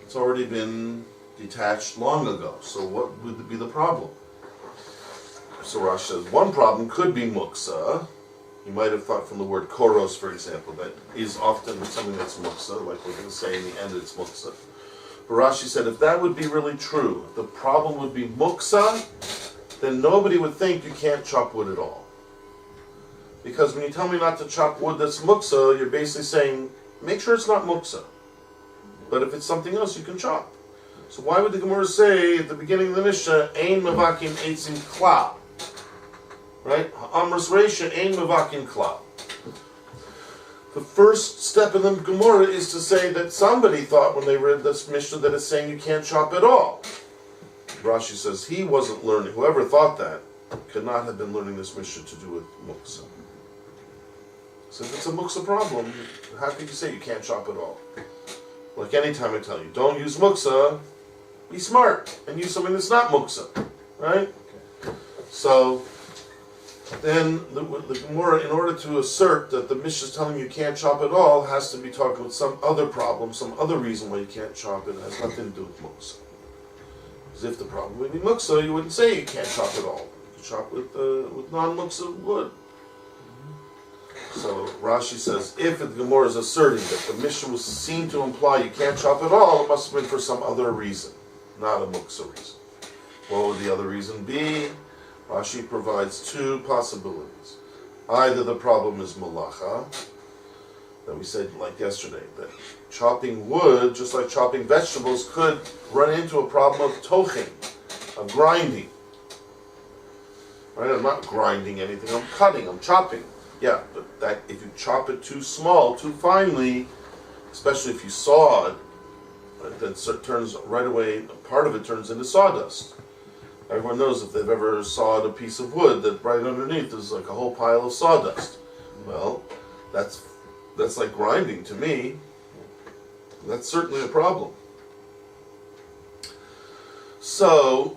S1: It's already been detached long ago. So what would be the problem? So Rashi says one problem could be muktzah. You might have thought from the word koros, for example, that is often something that's muktzah, like we're going to say in the end it's muktzah. But Rashi said if that would be really true, the problem would be muktzah, then nobody would think you can't chop wood at all. Because when you tell me not to chop wood that's muktzah, you're basically saying, make sure it's not muktzah. But if it's something else, you can chop. So why would the Gemara say at the beginning of the Mishnah, ein mevakin eitzim kla? Right? Amras Reisha ein mevakin kla. The first step in the Gemara is to say that somebody thought when they read this Mishnah that it's saying you can't chop at all. Rashi says he wasn't learning. Whoever thought that could not have been learning this Mishnah to do with muktzah. So if it's a muktzah problem, how could you say you can't chop at all? Like any time I tell you, don't use muktzah, be smart and use something that's not muktzah. Right? Okay. So then the Gemara, in order to assert that the Mishnah is telling you can't chop at all, has to be talking about some other problem, some other reason why you can't chop it. It has nothing to do with muktzah. Because if the problem would be muktzah, you wouldn't say you can't chop at all. You chop with non-muktzah wood. So Rashi says, if the Gemara is asserting that the Mishnah was seen to imply you can't chop at all, it must have been for some other reason, not a muktzah reason. What would the other reason be? Rashi provides two possibilities. Either the problem is malacha, that we said like yesterday, that chopping wood, just like chopping vegetables, could run into a problem of toching, of grinding. Right? I'm not grinding anything, I'm cutting, I'm chopping. Yeah, but that if you chop it too small, too finely, especially if you saw it, right? That turns right away. Part of it turns into sawdust. Everyone knows if they've ever sawed a piece of wood that right underneath is like a whole pile of sawdust. Well, that's like grinding to me. That's certainly a problem. So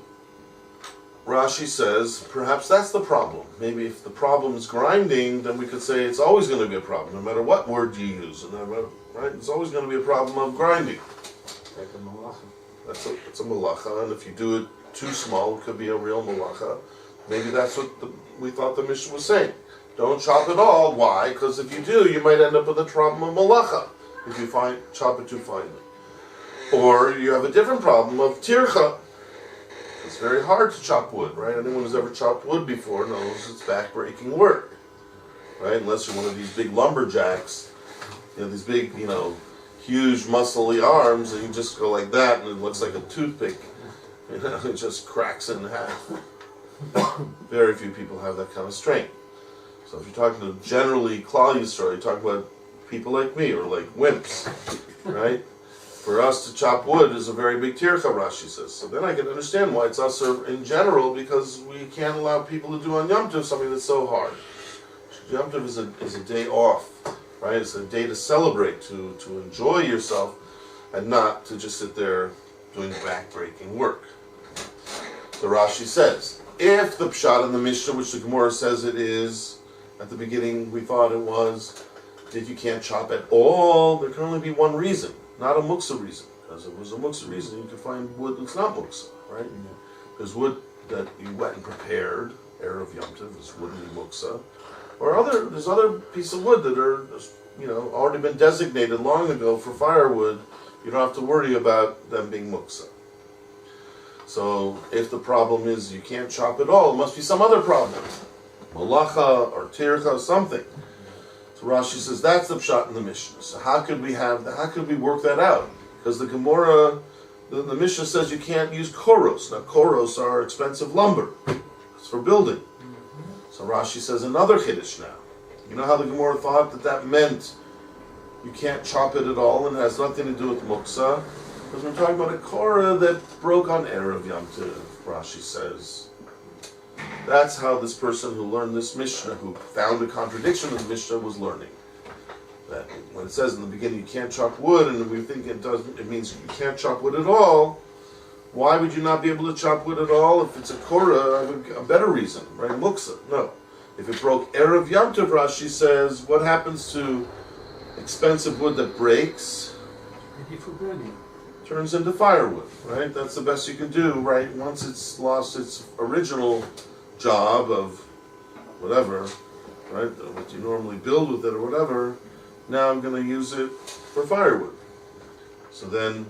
S1: Rashi says, perhaps that's the problem. Maybe if the problem is grinding, then we could say it's always going to be a problem, no matter what word you use. And right? It's always going to be a problem of grinding.
S4: Like a malacha.
S1: It's a malacha, and if you do it too small, it could be a real malacha. Maybe that's what we thought the Mishnah was saying. Don't chop it all. Why? Because if you do, you might end up with a problem of malacha if you chop it too finely. Or you have a different problem of tircha. It's very hard to chop wood, right? Anyone who's ever chopped wood before knows it's back-breaking work, right? Unless you're one of these big lumberjacks, these big, huge muscly arms, and you just go like that, and it looks like a toothpick. It just cracks in half. Very few people have that kind of strength. So if you're talking to generally Klal Yisrael, you're talking about people like me, or like wimps, right? For us to chop wood is a very big tircha, Rashi says. So then I can understand why it's usher in general, because we can't allow people to do on Yom Tov something that's so hard. Yom Tov is a day off, right? It's a day to celebrate, to enjoy yourself, and not to just sit there doing back-breaking work. So Rashi says, if the pshat in the Mishnah, which the Gemora says it is, at the beginning we thought it was, that you can't chop at all, there can only be one reason. Not a muksa reason, because if it was a muksa reason, you could find wood that's not muksa, right? There's wood that you went and prepared, Erev Yom Tov, is wouldn't be muksa, or there's other pieces of wood that are, already been designated long ago for firewood. You don't have to worry about them being muksa. So if the problem is you can't chop at all, it must be some other problem, malacha or tircha, something. So Rashi says that's the pshat in the Mishnah. So how could we work that out? Because the Gemora, the Mishnah says you can't use koros. Now koros are expensive lumber. It's for building. So Rashi says another chiddush now. You know how the Gemora thought that meant you can't chop it at all and it has nothing to do with muksa? Because we're talking about a korah that broke on Erev Yom Tov, Rashi says. That's how this person who learned this Mishnah, who found a contradiction in the Mishnah, was learning. That when it says in the beginning you can't chop wood, and we think it means you can't chop wood at all, why would you not be able to chop wood at all? If it's a korah, I have a better reason, right? Muksa. No. If it broke Erev Yom Tov, Rashi says, what happens to expensive wood that breaks?
S2: Ready for burning.
S1: Turns into firewood, right? That's the best you can do, right? Once it's lost its original job of whatever, right? What you normally build with it or whatever, now I'm going to use it for firewood. So then,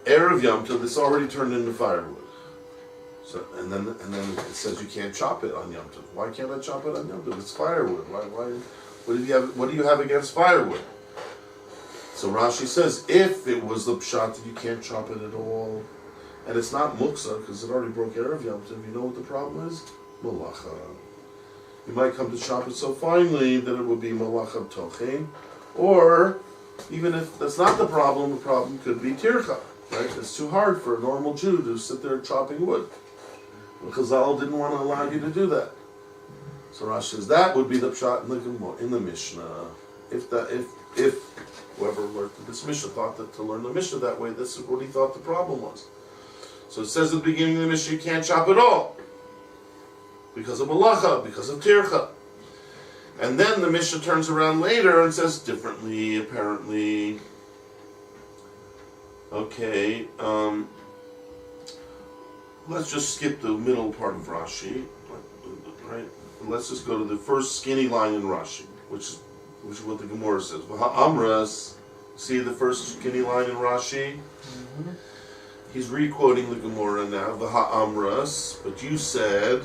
S1: Erev Yom Tov, this already turned into firewood. So and then it says you can't chop it on Yom Tov. Why can't I chop it on Yom Tov? It's firewood. Why? What do you have against firewood? So Rashi says, if it was the pshat that you can't chop it at all, and it's not muksa, because it already broke Erev Yom Tov, you know what the problem is? Malacha. You might come to chop it so finely that it would be malacha tochin, or even if that's not the problem could be tircha, right? It's too hard for a normal Jew to sit there chopping wood. And Chazal didn't want to allow you to do that. So Rashi says that would be the pshat in the Gemara, in the Mishnah. If whoever learned this Mishnah thought that to learn the Mishnah that way, this is what he thought the problem was. So it says at the beginning of the Mishnah you can't chop at all because of malacha, because of tircha. And then the Mishnah turns around later and says differently, apparently. Okay, let's just skip the middle part of Rashi, right? Let's just go to the first skinny line in Rashi, which is what the Gemora says. Amras, see the first skinny line in Rashi? Mm-hmm. He's re-quoting the Gemora now, Amras, but you said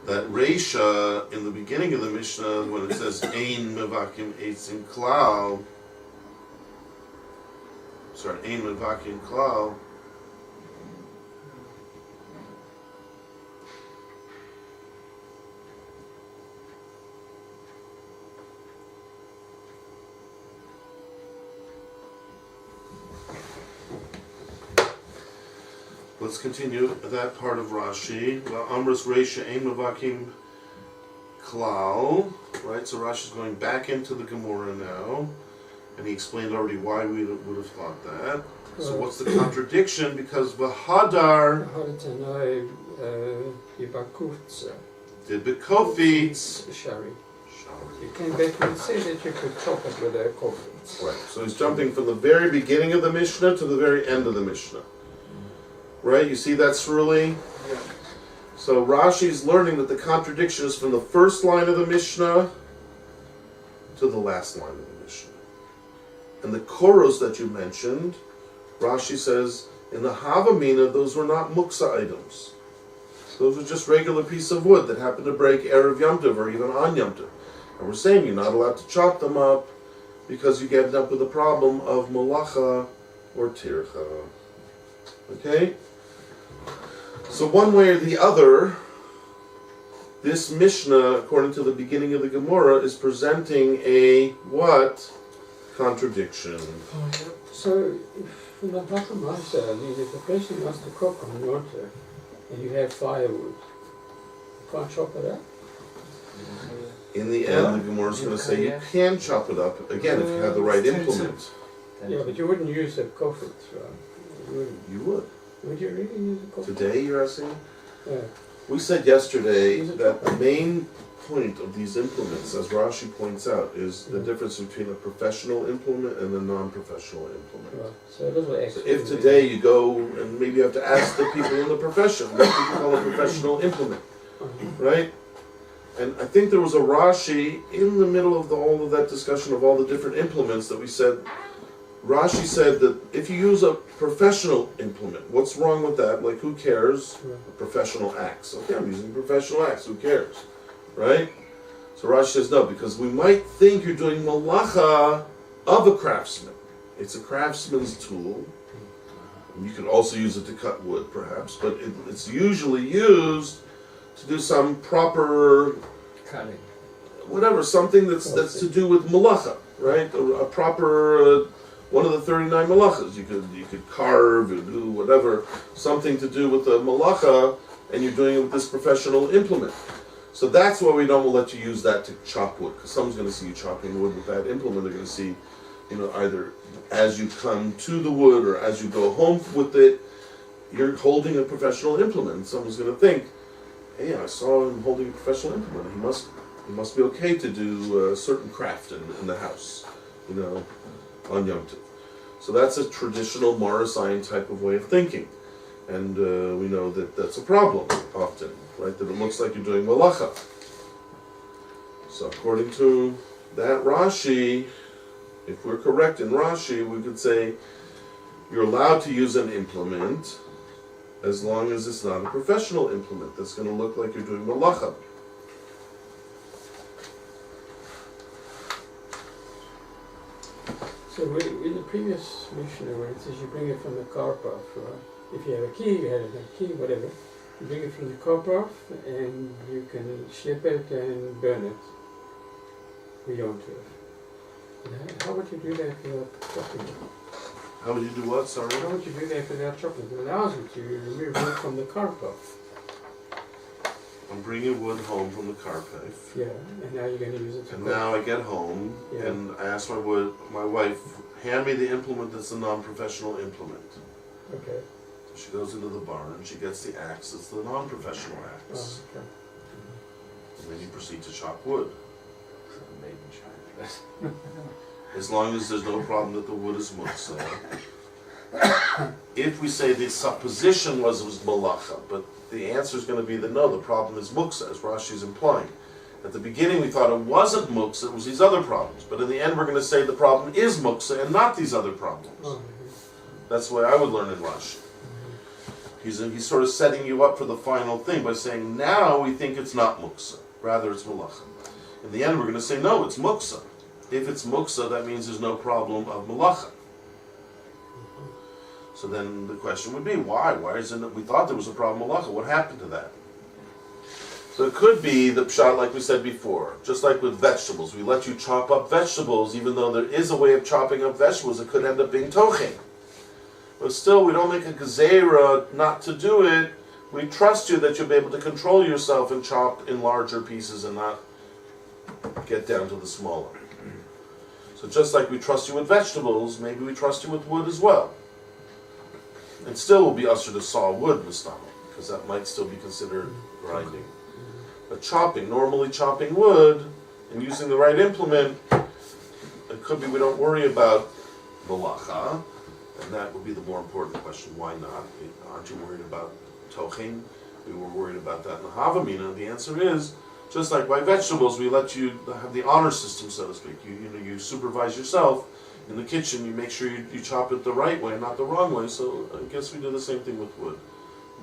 S1: that Reisha, in the beginning of the Mishnah, when it says Ein Mevakim Eitzim Klal, Ein Mevakim Klal, let's continue that part of Rashi. Amrus Reisha Ein Mavakim Klal. Right, so Rashi's going back into the Gemora now, and he explained already why we would have thought that. So what's the contradiction? Because V'hadar did Bekofitz.
S2: Shari. You came back and said that you could chop it with a kofitz.
S1: Right, so he's jumping from the very beginning of the Mishnah to the very end of the Mishnah. Right, you see that's really?
S3: Yeah.
S1: So Rashi's learning that the contradiction is from the first line of the Mishnah to the last line of the Mishnah. And the koros that you mentioned, Rashi says, in the Havamina, those were not muksa items. Those were just regular piece of wood that happened to break Erev Yom Tov or even on Yom Tov. And we're saying you're not allowed to chop them up because you get up with the problem of malacha or tircha. Okay? So one way or the other, this Mishnah, according to the beginning of the Gemora, is presenting a what? Contradiction.
S2: So, from the bottom Masha, I mean, if a person wants to cook on the altar and you have firewood, you can't chop it up?
S1: In the end, the Gemora is going to say you can chop it up, again, if you have the right implement.
S2: Yeah, but you wouldn't use a kofit, right? You wouldn't.
S1: You would.
S2: Would you really use a kofit?
S1: Today, you're asking?
S2: Yeah.
S1: We said yesterday that the main point of these implements, as Rashi points out, is the difference between a professional implement and a non-professional implement.
S2: Right. So, a little
S1: So if today you go and maybe you have to ask the people in the profession what people call a professional implement, right? And I think there was a Rashi in the middle of all of that discussion of all the different implements that we said. Rashi said that if you use a professional implement, what's wrong with that? Like, who cares? A professional axe. Okay, I'm using a professional axe. Who cares? Right? So Rashi says no, because we might think you're doing malacha of a craftsman. It's a craftsman's tool. You could also use it to cut wood, perhaps, but it's usually used to do some proper
S4: Cutting.
S1: whatever, something that's to do with malacha, right? A proper one of the 39 malachas. You could carve or do whatever, something to do with the malacha, and you're doing it with this professional implement. So that's why we don't let you use that to chop wood, because someone's going to see you chopping wood with that implement. They're going to see, either as you come to the wood or as you go home with it, you're holding a professional implement. Someone's going to think, hey, I saw him holding a professional implement. He must be okay to do a certain craft in the house, on Yom Tov. So that's a traditional Morrisine type of way of thinking. And we know that that's a problem often, right? That it looks like you're doing malacha. So according to that Rashi, if we're correct in Rashi, we could say you're allowed to use an implement as long as it's not a professional implement that's going to look like you're doing malacha.
S2: So in the previous Mishnah, where it says you bring it from the carpath, right? If you have a key, you have a key, whatever. You bring it from the carpath and you can slip it and burn it. We don't do it. How would you do that without chopping it?
S1: How would you do what, sorry?
S2: How would you do that without chopping it? It allows you to remove wood from the carpath.
S1: I'm bringing wood home from the carpath.
S2: Yeah, and now you're going to use it to
S1: And
S2: cook.
S1: now I get home,
S2: Yeah.
S1: and I ask my wife, hand me the implement that's a non-professional implement.
S2: Okay.
S1: So she goes into the barn, and she gets the axe that's the non-professional axe.
S2: Oh, okay.
S1: And then you proceed to chop wood.
S4: Made in China.
S1: As long as there's no problem that the wood is muksa. If we say the supposition was malacha, but the answer is going to be that no, the problem is muksa, as Rashi's implying. At the beginning we thought it wasn't muksa, it was these other problems. But in the end we're going to say the problem is muksa and not these other problems.
S2: Oh,
S1: That's the way I would learn in Rashi. He's sort of setting you up for the final thing by saying now we think it's not muksa, rather it's malacha. In the end we're going to say no, it's muksa. If it's muksa, that means there's no problem of malacha. So then the question would be, why? Why isn't it? We thought there was a problem with malacha. What happened to that? So it could be the pshat, like we said before, just like with vegetables. We let you chop up vegetables, even though there is a way of chopping up vegetables. It could end up being tochen. But still, we don't make a gezerah not to do it. We trust you that you'll be able to control yourself and chop in larger pieces and not get down to the smaller. So just like we trust you with vegetables, maybe we trust you with wood as well. And still will be usher to saw wood in the stomach, because that might still be considered grinding. But chopping, normally chopping wood, and using the right implement, it could be we don't worry about malacha, and that would be the more important question. Why not? Aren't you worried about tochin? We were worried about that in the Havamina. The answer is, just like by vegetables, we let you have the honor system, so to speak. You supervise yourself in the kitchen. You make sure you chop it the right way, not the wrong way. So I guess we do the same thing with wood.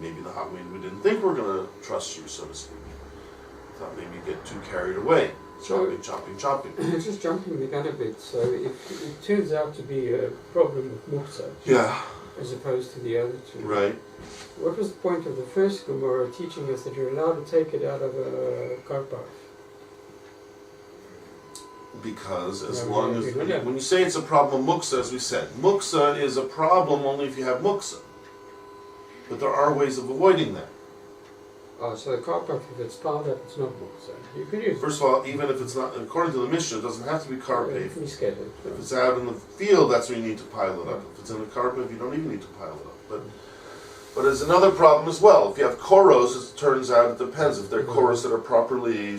S1: Maybe the Havamina, we didn't think we were going to trust you, so to speak. Thought maybe you get too carried away. Chopping.
S2: Just jumping the gun a bit. So if it turns out to be a problem with muktzah,
S1: Yeah.
S2: as opposed to the other two,
S1: Right.
S2: what was the point of the first Gemora teaching us that you're allowed to take it out of a karpach?
S1: Because as
S2: Yeah,
S1: long as,
S2: yeah.
S1: when you say it's a problem of muksa, as we said, muksa is a problem only if you have muksa. But there are ways of avoiding that.
S2: Oh, so the karpach, if it's piled up, it's not muktzah. You can use
S1: First of all, even if it's not, according to the Mishnah, it doesn't have to be carpet.
S2: it. If
S1: If it's out in the field, that's when you need to pile it up. If it's in the carpet, you don't even need to pile it up. But there's another problem as well. If you have koros, it turns out it depends. If they're koros that are properly,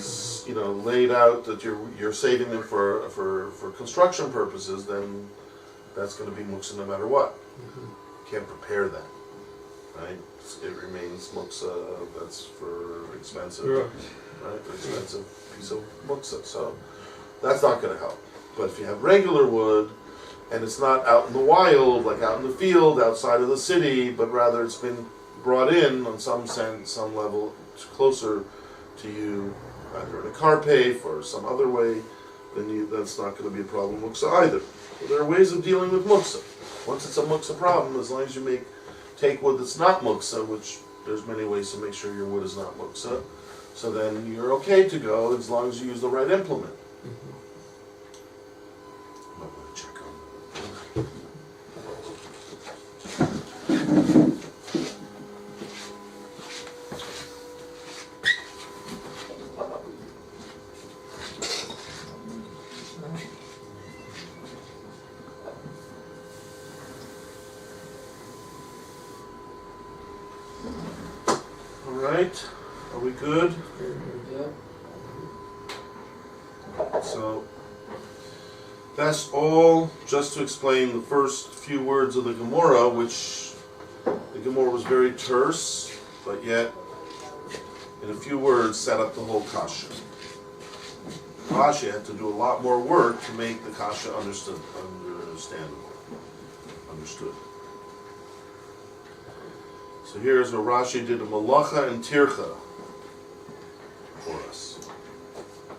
S1: laid out, that you're saving them for construction purposes, then that's going to be muksa no matter what. You can't prepare that, right? It remains muksa. That's for expensive, right? Expensive piece of muksa. So that's not going to help. But if you have regular wood, and it's not out in the wild, like out in the field, outside of the city, but rather it's been brought in on some sense, some level, closer to you, either in a karpef or some other way, then that's not going to be a problem with muksa either. So there are ways of dealing with muksa. Once it's a muksa problem, as long as you take wood that's not muksa, which there's many ways to make sure your wood is not muksa, so then you're okay to go as long as you use the right implement. Alright, are we good?
S3: Yeah.
S1: So, that's all just to explain the first few words of the Gemora, which the Gemora was very terse, but yet, in a few words, set up the whole kasha. Rashi had to do a lot more work to make the kasha understood. So here's where Rashi did a malacha and tircha for us.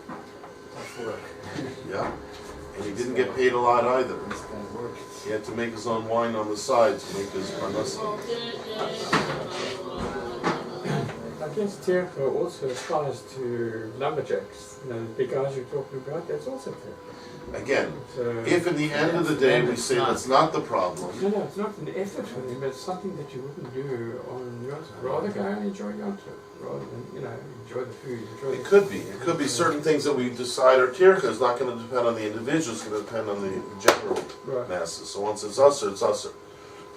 S4: Tough work.
S1: Yeah. And he didn't get paid a lot either.
S4: This guy worked.
S1: He had to make his own wine on the side to make his parnasa.
S2: I guess tircha also applies to lumberjacks. The big guys you're talking about, that's also tircha.
S1: Again,
S2: So,
S1: if in the end of the day we say that's not the problem,
S2: no, it's not an effort for them, but it's something that you wouldn't do on Yom Tov. Rather go and enjoy Yom Tov, rather than, enjoy the food, enjoy
S1: it could be. It could be certain things that we decide are tircha is not going to depend on the individual, it's going to depend on the general
S2: Right.
S1: masses. So once it's usher, it's usher.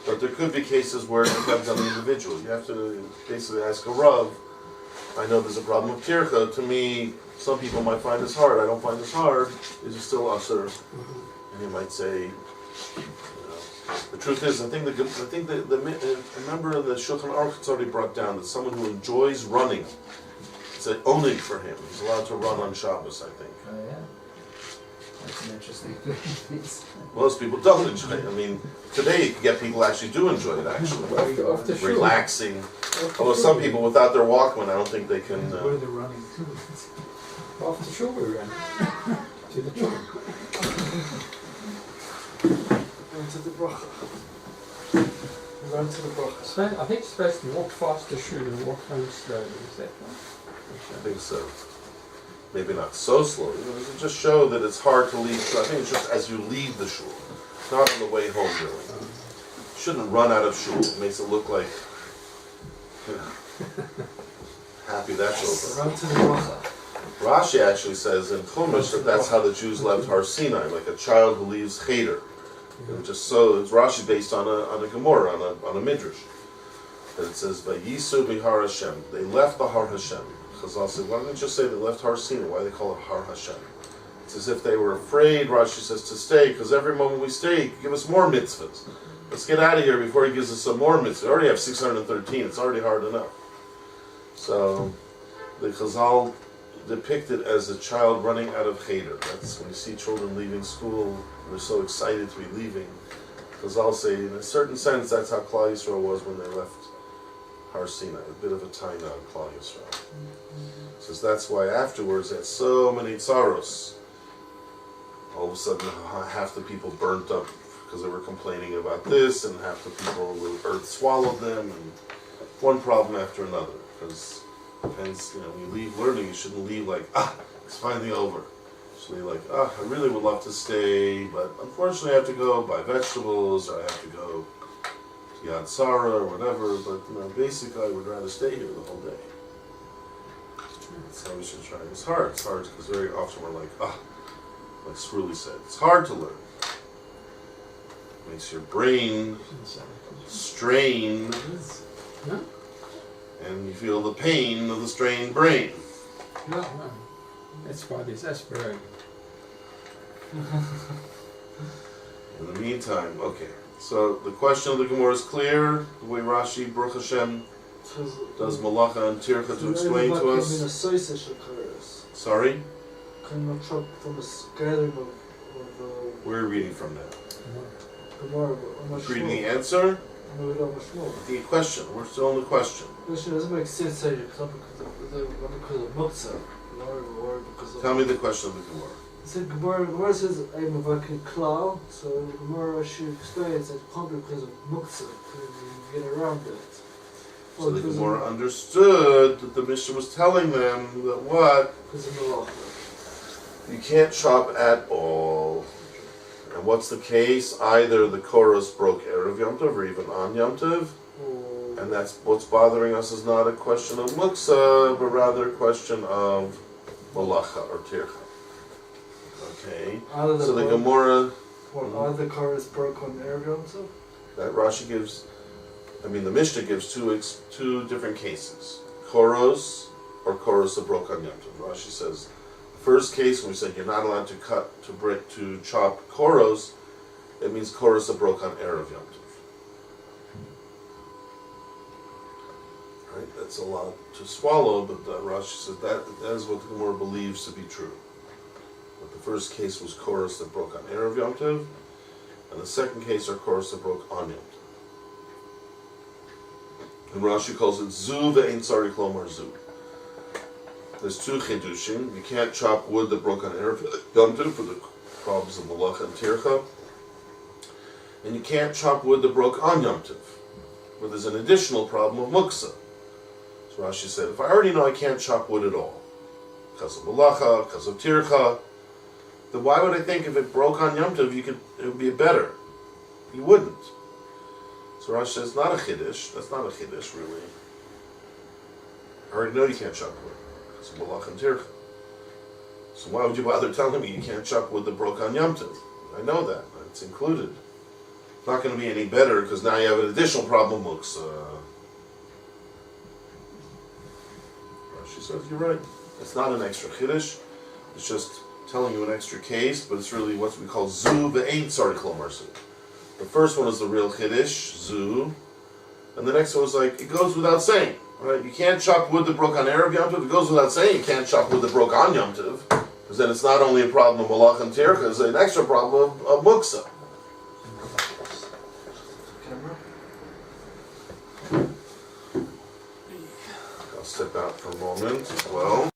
S1: But there could be cases where it depends on the individual. You have to basically ask a Rav, I know there's a problem with tircha. To me, some people might find this hard. I don't find this hard. Is it still usher? And he might say, the truth is, I think a member of the Shulchan Aruch already brought down that someone who enjoys running, it's an onig for him. He's allowed to run on Shabbos, I think.
S4: Oh yeah. That's an interesting thing.
S1: Most people don't enjoy it. I mean, today you can get people who actually do enjoy it, actually.
S2: After shul.
S1: Relaxing.
S2: After
S1: Although
S2: shul.
S1: some people without their Walkman, I don't think they can.
S4: Where are the running too?
S2: After shul we ran to the shul.
S3: Going to the bracha. We're going to the bracha.
S2: I think it's supposed to walk fast to shul and walk home slowly. Is that right?
S1: I think so. Maybe not so slow. It would just show that it's hard to leave. I think it's just as you leave the shul, not on the way home, really. shouldn't run out of shul. It makes it look like, you know, happy that's over.
S3: Run to the bracha.
S1: Rashi actually says in Chumash that that's how the Jews left Har Sinai, like a child who leaves Cheder. Just so it's Rashi based on a Gemora, on a midrash. And it says Vayisu b'Har Hashem. They left the Har Hashem. Chazal said, why don't you just say they left Har Sinai? Why do they call it Har Hashem? It's as if they were afraid, Rashi says, to stay, because every moment we stay, give us more mitzvahs. Let's get out of here before he gives us some more mitzvahs. We already have 613, it's already hard enough. So the Chazal depict it as a child running out of cheder. That's when you see children leaving school, they're so excited to be leaving. Chazal say, in a certain sense, that's how Klal Yisrael was when they left Har Sinai, a bit of a taina on Klal Yisrael. Says that's why afterwards they had so many tsaros. All of a sudden, half the people burnt up because they were complaining about this, and half the people, the earth swallowed them, and one problem after another. Because depends, you know, when you leave learning, you shouldn't leave like, it's finally over. You should leave like, I really would love to stay, but unfortunately I have to go buy vegetables, or I have to go to Yad Sarah or whatever. But you know, basically, I would rather stay here the whole day. That's how we should try. It's hard. It's hard because very often we're like, like Sruli said, it's hard to learn. It makes your brain strain, and you feel the pain of the strained brain.
S2: No. That's why there's aspirating.
S1: In the meantime, okay. So the question of the Gemora is clear. The way Rashi, Baruch Hashem, does Malacha and Tircha to explain to us. Sorry? We're reading from now. Reading the answer? The question. We're still in the question.
S3: Question doesn't make sense here, not because of Muktzah, or because of...
S1: Tell me the question of the Gemara.
S3: It said Gemara says I'm a vacuum cloud, so Gemara should explains that it can't be because of Muktzah, because you get around it.
S1: So the Gemara understood that the Mishnah was telling them that what?
S3: Because of Malacha.
S1: You can't chop at all. And what's the case? Either the chorus broke Erev Yom Tov or even on Yom Tov. And that's what's bothering us is not a question of Muksa, but rather a question of Malacha or Tircha. Okay. So the Gemara...
S3: Either the chorus broke on Erev Yom Tov?
S1: That Rashi gives... the Mishnah gives two different cases. Choros or chorus that broke on Yom Tov. Rashi says, the first case when we said you're not allowed to to chop choros, it means chorus that broke on Erev Yom Tov. Right? That's a lot to swallow, but Rashi says that is what the Gemara believes to be true. But the first case was chorus that broke on Erev Yom Tov, and the second case are chorus that broke on Yom Tov. And Rashi calls it Zu ve'ein tzarich lomar Zu. There's two chidushim. You can't chop wood that broke on Erev Yom Tov for the problems of Malacha and Tircha. And you can't chop wood that broke on Yom Tov. But there's an additional problem of Muksa. So Rashi said, if I already know I can't chop wood at all, because of Malacha, because of Tircha, then why would I think if it broke on Yom Tov, it would be better? You wouldn't. So Rashi says, not a chiddush. That's not a chiddush, really. I already know you can't chop wood. It's Malach and Tircha. So why would you bother telling me you can't chop wood that broke on Yom Tov? I know that. It's included. It's not going to be any better because now you have an additional problem. Rashi says, you're right. It's not an extra chiddush. It's just telling you an extra case, but it's really what we call zu ve'ein tzarich lomar zu. The first one is the real chiddush, zu, and the next one is like, it goes without saying. Right? You can't chop wood that broke on Erev Yom Tov. It goes without saying you can't chop wood that broke on Yom Tov, because then it's not only a problem of Malach and Tircha, it's an extra problem of Muksa. I'll step out for a moment as well.